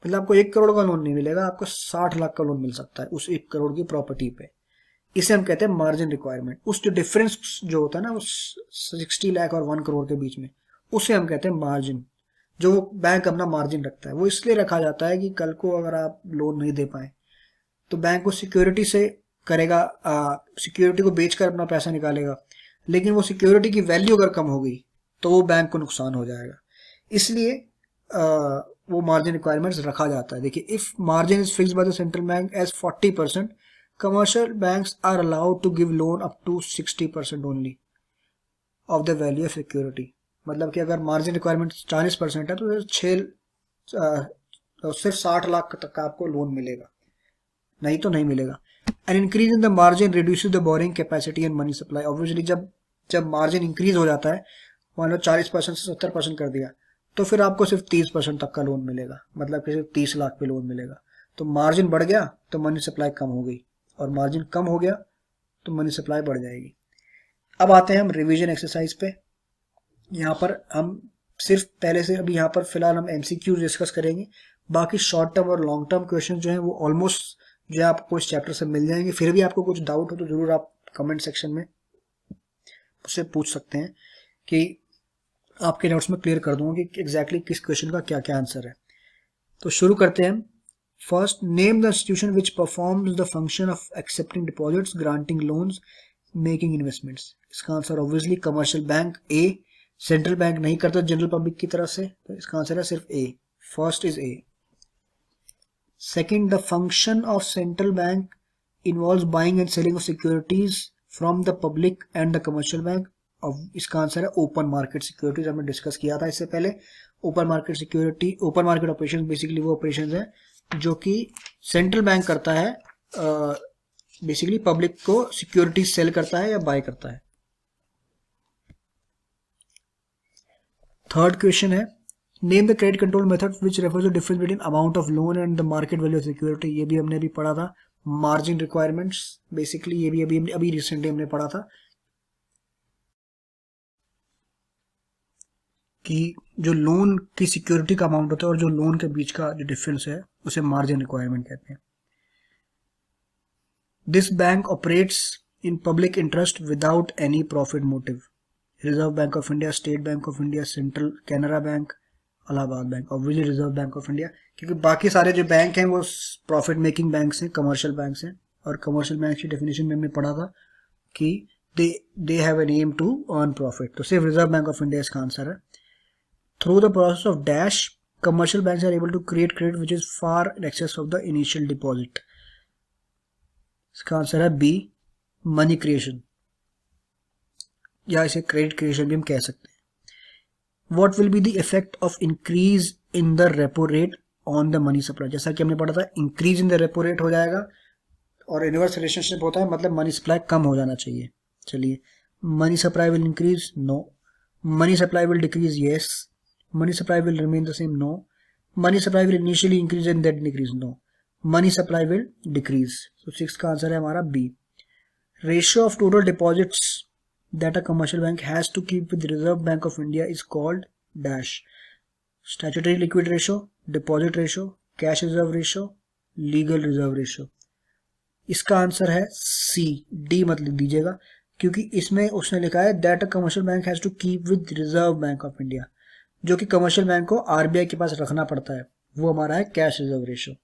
मतलब आपको 1 करोड़ का लोन नहीं मिलेगा, आपको 60 लाख का लोन मिल सकता है उस 1 करोड़ की प्रॉपर्टी पे। इसे हम कहते हैं मार्जिन रिक्वायरमेंट। उस जो डिफरेंस जो होता है ना उस 60 लाख और 1 करोड़ के बीच में, उसे हम कहते हैं मार्जिन। जो बैंक अपना मार्जिन रखता है वो इसलिए रखा जाता है कि कल को अगर आप लोन नहीं दे पाए तो बैंक को सिक्योरिटी से करेगा, सिक्योरिटी को बेचकर अपना पैसा निकालेगा, लेकिन वो सिक्योरिटी की वैल्यू अगर कम हो गई तो वो बैंक को नुकसान हो जाएगा, इसलिए वो मार्जिन रिक्वायरमेंट्स रखा जाता है। देखिए, if margin is fixed by the central bank as 40%, commercial banks are allowed to give loan up to 60% only of the value of security मतलब कि अगर मार्जिन रिक्वायरमेंट 40% है तो सिर्फ 60 लाख तक का आपको लोन मिलेगा, नहीं तो नहीं मिलेगा। N increase in the margin reduces the boring capacity and money supply. Obviously जब जब मार्जिन इंक्रीज हो जाता है, मान लो 40% से 70% कर दिया, तो फिर आपको सिर्फ 30% तक का लोन मिलेगा, मतलब कि सिर्फ 30 लाख पे लोन मिलेगा। तो मार्जिन बढ़ गया तो मनी सप्लाई कम हो गई, और मार्जिन कम हो गया तो मनी सप्लाई बढ़ जाएगी। अब आते हैं हम रिवीजन एक्सरसाइज पे। यहाँ पर हम सिर्फ पहले से अभी यहाँ पर फिलहाल हम एमसीक्यू डिस्कस करेंगे, बाकी शॉर्ट टर्म और लॉन्ग टर्म क्वेश्चन जो हैं वो ऑलमोस्ट जो है आपको इस चैप्टर से मिल जाएंगे। फिर भी आपको कुछ डाउट हो तो जरूर आप कमेंट सेक्शन में मुझसे पूछ सकते हैं, कि आपके डाउट्स में क्लियर कर दूंगा कि एग्जैक्टली किस क्वेश्चन का क्या क्या आंसर है। तो शुरू करते हैं। First, name the institution which performs the function of accepting deposits, granting loans, making investments. इसका आंसर ऑब्वियसली कमर्शियल बैंक ए। सेंट्रल बैंक नहीं करता जनरल पब्लिक की तरफ से, तो इसका आंसर है सिर्फ A. First is A. Second, the function of central bank involves buying and selling of securities from the public and the commercial bank. और इसका आंसर है ओपन मार्केट सिक्योरिटीज। हमने डिस्कस किया था इससे पहले। Open market security, open market operation basically वो operation है जो कि सेंट्रल बैंक करता है, बेसिकली पब्लिक को सिक्योरिटी सेल करता है या बाय करता है। थर्ड क्वेश्चन है, name the credit control method which refers the difference between amount of loan and the market value of security. ये भी हमने अभी पढ़ा था। मार्जिन रिक्वायरमेंट्स, बेसिकली ये भी अभी रिसेंटली हमने पढ़ा था कि जो लोन की सिक्योरिटी का अमाउंट होता है और जो लोन के बीच का जो डिफरेंस है उसे मार्जिन रिक्वायरमेंट कहते हैं। This bank operates in public interest without any profit motive. Reserve bank of India, state bank of India, central, Canara bank, Allahabad bank. Obviously reserve bank of India, क्योंकि बाकी सारे जो बैंक हैं वो प्रॉफिट मेकिंग बैंक्स हैं, commercial banks हैं। और commercial bank की डेफिनेशन में हमने पढ़ा था कि they have an aim to earn profit. तो सिर्फ रिजर्व बैंक ऑफ इंडिया इसका आंसर है। Through the process of dash, commercial banks are able to create credit which is far in excess of the initial deposit. इसका answer है B, money creation, या इसे credit creation भी हम कह सकते हैं। What will be the effect of increase in the repo rate on the money supply? जैसा कि हमने पढ़ा था, increase in the repo rate हो जाएगा और इनवर्स रिलेशनशिप होता है, मतलब मनी सप्लाई कम हो जाना चाहिए। चलिए, money supply will increase, no. Money supply will decrease, yes. Money supply will remain the same, no. Money supply will initially increase and then decrease, no. Money supply will decrease. So 6 का answer है हमारा B. Ratio of total deposits that a commercial bank has to keep with the Reserve Bank of India is called dash. Statutory liquid ratio, deposit ratio, cash reserve ratio, legal reserve ratio. इसका answer है C, D मत लिख दीजिएगा, क्योंकि इसमें उसने लिखा है that a commercial bank has to keep with Reserve Bank of India, जो कि कमर्शियल बैंक को आरबीआई के पास रखना पड़ता है, वो हमारा है cash reserve ratio.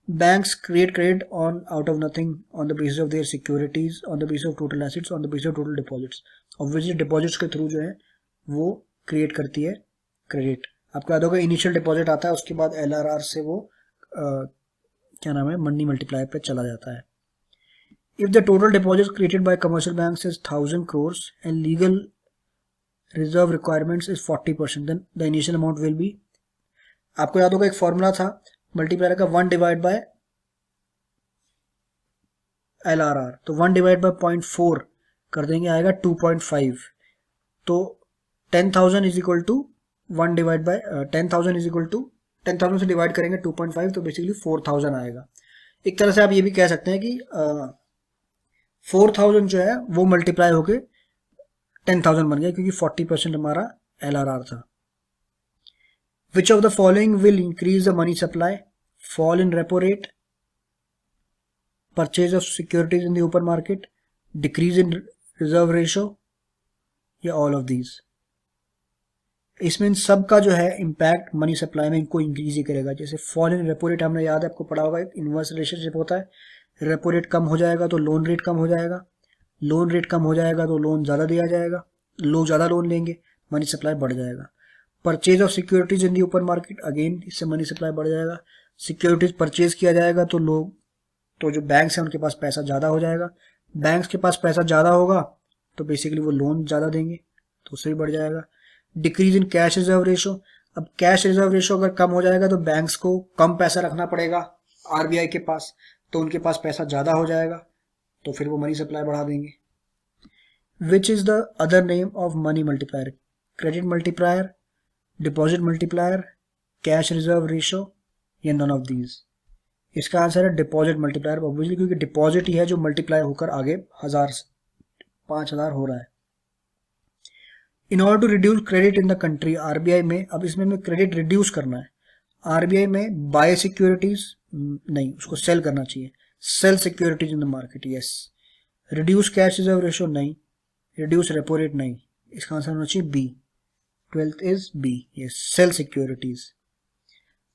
Banks create credit on out of nothing on the basis of their securities, on the basis of total assets, on the basis of total deposits. Obviously deposits के through जो है वो create करती है credit. आपको याद होगा initial deposit आता है, उसके बाद एलआरआर से वो क्या नाम है, मनी मल्टीप्लाई पे चला जाता है। If the total deposit created by commercial banks is 1000 crores and legal reserve requirements is 40%, then the initial amount will be, आपको याद होगा एक फॉर्मूला था मल्टीप्लायर का, 1 डिवाइड बाय LRR, तो 1 डिवाइड बाय 0.4 कर देंगे, आएगा 2.5। तो 10,000 is equal to 1 divide by 10,000 is equal to 10,000 से डिवाइड करेंगे 2.5, तो बेसिकली 4,000 आएगा। एक तरह से आप ये भी कह सकते हैं कि 4,000 जो है वो मल्टीप्लाई होके 10,000 बन गया, क्योंकि 40% हमारा LRR था। Which of the following will increase the money supply? Fall in repo rate, purchase of securities in the open market, decrease in reserve ratio, या all of these? इसमें इन सब का जो है इम्पैक्ट मनी सप्लाई में इनको increase ही करेगा। जैसे फॉल इन रेपो रेट, हमने याद है, आपको पढ़ा होगा, एक इनवर्स रिलेशनशिप होता है। रेपो रेट कम हो जाएगा तो लोन रेट कम हो जाएगा, लोन रेट कम हो जाएगा तो लोन ज़्यादा दिया जाएगा, लोग ज़्यादा लोन लेंगे, मनी सप्लाई बढ़ जाएगा। Purchase of securities in the open market, again इससे मनी सप्लाई बढ़ जाएगा। सिक्योरिटीज परचेज किया जाएगा तो तो जो बैंक्स हैं उनके पास पैसा ज़्यादा हो जाएगा, बैंक्स के पास पैसा ज़्यादा होगा तो बेसिकली वो लोन ज़्यादा देंगे, तो उससे भी बढ़ जाएगा। Decrease in cash reserve ratio, अब कैश रिजर्व रेशो अगर कम हो जाएगा तो बैंक्स को कम पैसा रखना पड़ेगा आरबीआई के पास, तो उनके पास पैसा ज़्यादा हो जाएगा, तो फिर वो मनी सप्लाई बढ़ा देंगे। Which is the other name of money multiplier? Credit multiplier, deposit multiplier, cash reserve ratio या नन ऑफ दीज? इसका आंसर है डिपॉजिट मल्टीप्लायर, ऑब्वियसली, क्योंकि डिपॉजिट ही है जो मल्टीप्लाई होकर आगे 1000 5000 हो रहा है। In order to reduce credit in the country, RBI में, अब इसमें हमें क्रेडिट रिड्यूस करना है। आरबीआई में बाय सिक्योरिटीज नहीं, उसको सेल करना चाहिए, sell securities in the market, yes. Reduce cash reserve ratio नहीं, रिड्यूस रेपो रेट नहीं, इसका आंसर होना चाहिए B, 12th is B, yes, sell securities.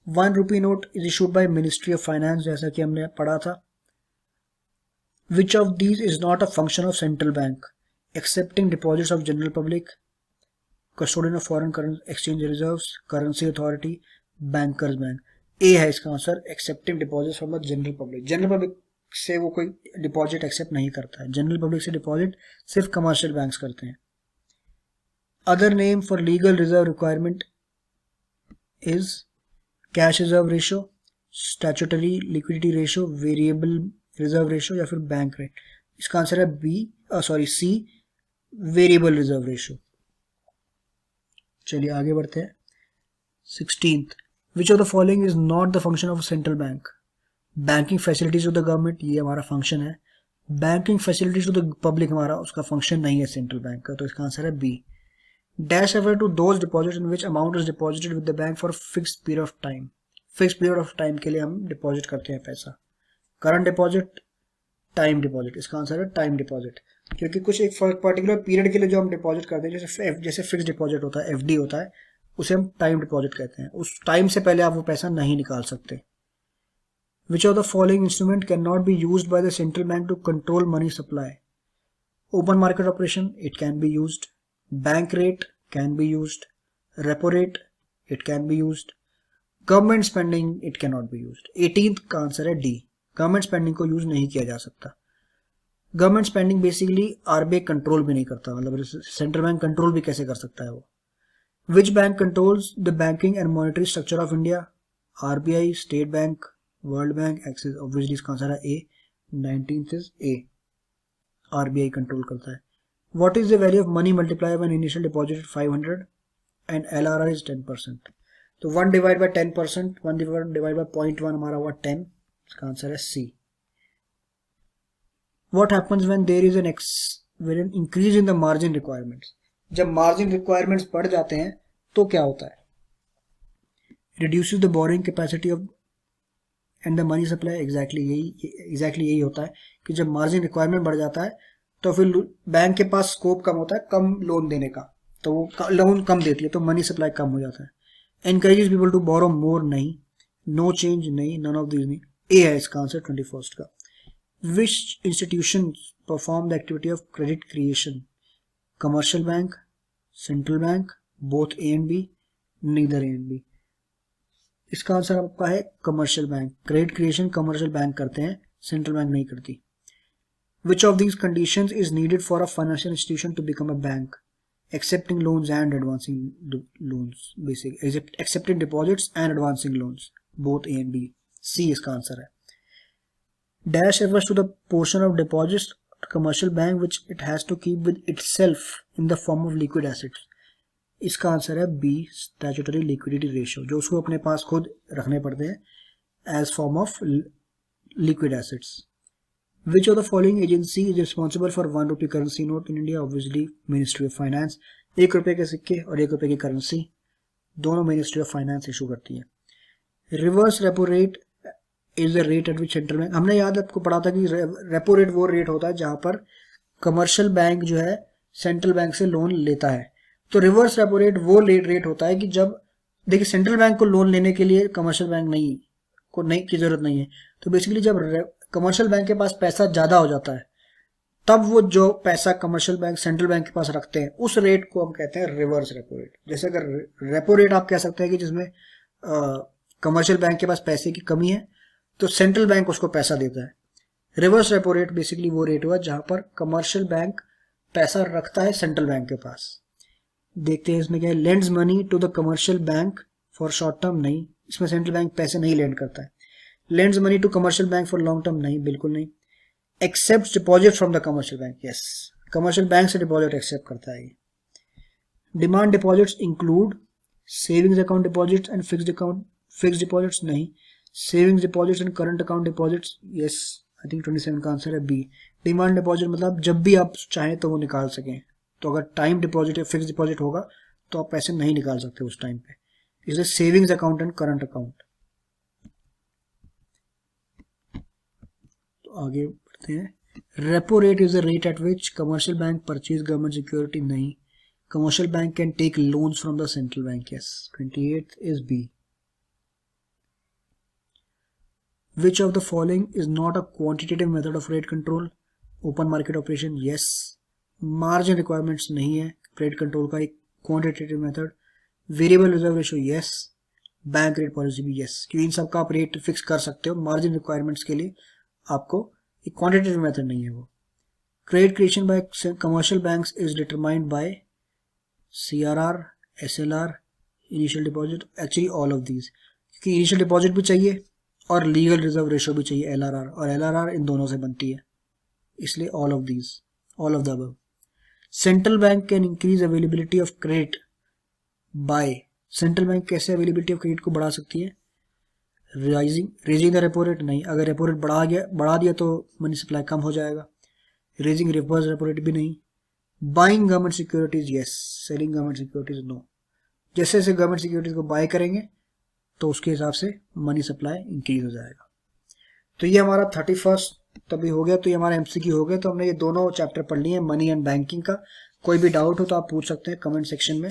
1 rupee note is issued by ministry of finance, जैसा कि हमने पढ़ा था। Which of these is not a function of central bank? Accepting deposits of general public, custodian of foreign currency exchange reserves, currency authority, bankers bank. ए है इसका answer, accepting deposit from the general public. General public से वो कोई deposit accept नहीं करता है, general public से deposit सिर्फ कमर्शियल बैंक्स करते हैं। Other name for legal reserve requirement is cash reserve ratio, statutory liquidity ratio, variable reserve ratio या फिर बैंक रेट। इसका आंसर है सी, वेरिएबल रिजर्व रेशो। चलिए आगे बढ़ते हैं। 16th, which of the following is not the function of central bank? Banking facilities to the government, ये हमारा फंक्शन है। Banking facilities to the public हमारा उसका फंक्शन नहीं है सेंट्रल बैंक का, तो इसका आंसर है B. Dash refer to those deposit in which amount is deposited with the bank for fixed period of time. Fix period of time के लिए हम डिपॉजिट करते हैं पैसा। करंट डिपॉजिट, टाइम डिपॉजिट, इसका आंसर है टाइम डिपॉजिट, क्योंकि कुछ एक पर्टिकुलर पीरियड के लिए जो हम डिपॉजिट करते हैं, जैसे फिक्स डिपॉजिट होता है, एफडी होता है, उसे हम टाइम डिपॉजिट कहते हैं। उस टाइम से पहले आप वो पैसा नहीं निकाल सकते। Which of the following instrument can not be used by the central bank to control money supply? Open market operation, it can be used. Bank rate can be used. Repo rate, it can be used. Government spending, it can not be used. 18th का answer है D, government spending को use नहीं किया जा सकता। Government spending basically RBI control भी नहीं करता, मतलब सेंट्रल बैंक कंट्रोल भी कैसे कर सकता है वो। Which bank controls the banking and monetary structure of India? RBI, state bank, world bank, axis. Obviously इसका आंसर है ए, 19th is a, RBI control करता है। What is the value of money multiplier when initial deposit 500 and LRR is 10%? तो 1 divide bye 10%, 1 divide bye 0.1 हमारा हुआ 10, इसका answer है सी। What happens when there is an increase in the margin requirements? जब margin requirements बढ़ जाते हैं तो क्या होता है? Reduces the borrowing capacity of and the money supply, exactly यही होता है कि जब मार्जिन रिक्वायरमेंट बढ़ जाता है तो फिर बैंक के पास स्कोप कम होता है कम लोन देने का, तो वो लोन कम देती है, तो मनी सप्लाई कम हो जाता है। एनकरेजेस पीपल टू बोरो मोर, नहीं। नो चेंज, नहीं। नन ऑफ दीज, नहीं। ए है इसका आंसर 21st का। Which institutions perform the activity of credit creation? Commercial bank, central bank, both A and B, neither A and B. इसका answer आपका है commercial bank. Credit creation commercial bank करते हैं, central bank नहीं करती। Which of these conditions is needed for a financial institution to become a bank? Accepting loans and advancing loans, basically accepting deposits and advancing loans, both A and B. C इसका answer है। Dash refers to the portion of deposits to commercial bank which it has to keep with itself in the form of liquid assets. इसका answer है B, statutory liquidity ratio, जो उसको अपने पास खुद रखने पड़ते हैं as form of liquid assets. Which of the following agency is responsible for 1 rupee currency note in India? Obviously ministry of finance. 1 रुपये के सिक्के और 1 रुपये की करेंसी दोनों मिनिस्ट्री ऑफ फाइनेंस इशू करती है। Reverse repo rate is the rate at which central bank, हमने याद आपको पढ़ा था कि रेपो रेट वो रेट होता है जहां पर कमर्शियल बैंक जो है सेंट्रल बैंक से लोन लेता है। तो रिवर्स रेपो रेट वो रेट होता है कि जब देखिए सेंट्रल बैंक को लोन लेने के लिए कमर्शियल बैंक नहीं की जरूरत नहीं है, तो बेसिकली जब कमर्शियल बैंक के पास पैसा ज्यादा हो जाता है तब वो जो पैसा कमर्शियल बैंक सेंट्रल बैंक के पास रखते हैं उस रेट को हम कहते हैं रिवर्स रेपो रेट। जैसे अगर रेपो रेट आप कह सकते हैं कि जिसमें कमर्शियल बैंक के पास पैसे की कमी है तो सेंट्रल बैंक उसको पैसा देता है। रिवर्स रेपो रेट बेसिकली वो रेट हुआ जहां पर कमर्शियल बैंक पैसा रखता है सेंट्रल बैंक के पास। देखते हैं इसमें क्या है, lends money to the commercial bank for short term, नहीं, इसमें सेंट्रल बैंक पैसे नहीं लेंड करता है। Lends money to commercial bank for long term, नहीं, बिल्कुल नहीं। Except deposit from the commercial bank, yes, commercial bank से डिपॉजिट एक्सेप्ट करता है। Demand deposits include savings account deposits and fixed deposits, नहीं। Savings deposits and current account deposits, yes, I think 27 का answer है B. Demand deposit मतलब जब भी आप चाहें तो वो निकाल सकें, तो अगर टाइम डिपॉजिट या फिक्स डिपॉजिट होगा तो आप पैसे नहीं निकाल सकते उस टाइम पे, इसलिए savings account and current account. तो आगे बढ़ते हैं। Repo rate is the rate at which commercial bank purchase government security, नहीं। Commercial bank can take loans from the central bank, yes, 28 is B. Which of the following is not a quantitative method of rate control? Open market operation, yes. Margin requirements नहीं है rate control का एक quantitative method. Variable reserve ratio, yes. Bank rate policy भी yes, क्योंकि इन सब का आप rate fix कर सकते हो। मार्जिन रिक्वायरमेंट्स के लिए आपको एक क्वांटिटेटिव मेथड नहीं है वो। Credit creation bye commercial banks is determined by CRR, SLR, initial deposit, actually all of these, क्योंकि इनिशियल डिपॉजिट भी चाहिए और लीगल रिजर्व रेशो भी चाहिए, LRR, और LRR इन दोनों से बनती है, इसलिए all of these, all of the above. Central bank can increase availability of credit by, central bank कैसे अवेलेबिलिटी ऑफ क्रेडिट को बढ़ा सकती है? रेजिंग द रेपो रेट, नहीं, अगर रेपो रेट बढ़ा दिया तो मनी सप्लाई कम हो जाएगा। रेजिंग रिवर्स रेपो रेट भी नहीं। Buying government securities, yes. Selling government securities, no. जैसे जैसे गवर्नमेंट सिक्योरिटीज को बाय करेंगे तो उसके हिसाब से मनी सप्लाई इंक्रीज हो जाएगा। तो ये हमारा 31 तभी हो गया, तो ये हमारा MCQ हो गया। तो हमने ये दोनों चैप्टर पढ़ लिए हैं, मनी एंड बैंकिंग का। कोई भी डाउट हो तो आप पूछ सकते हैं कमेंट सेक्शन में।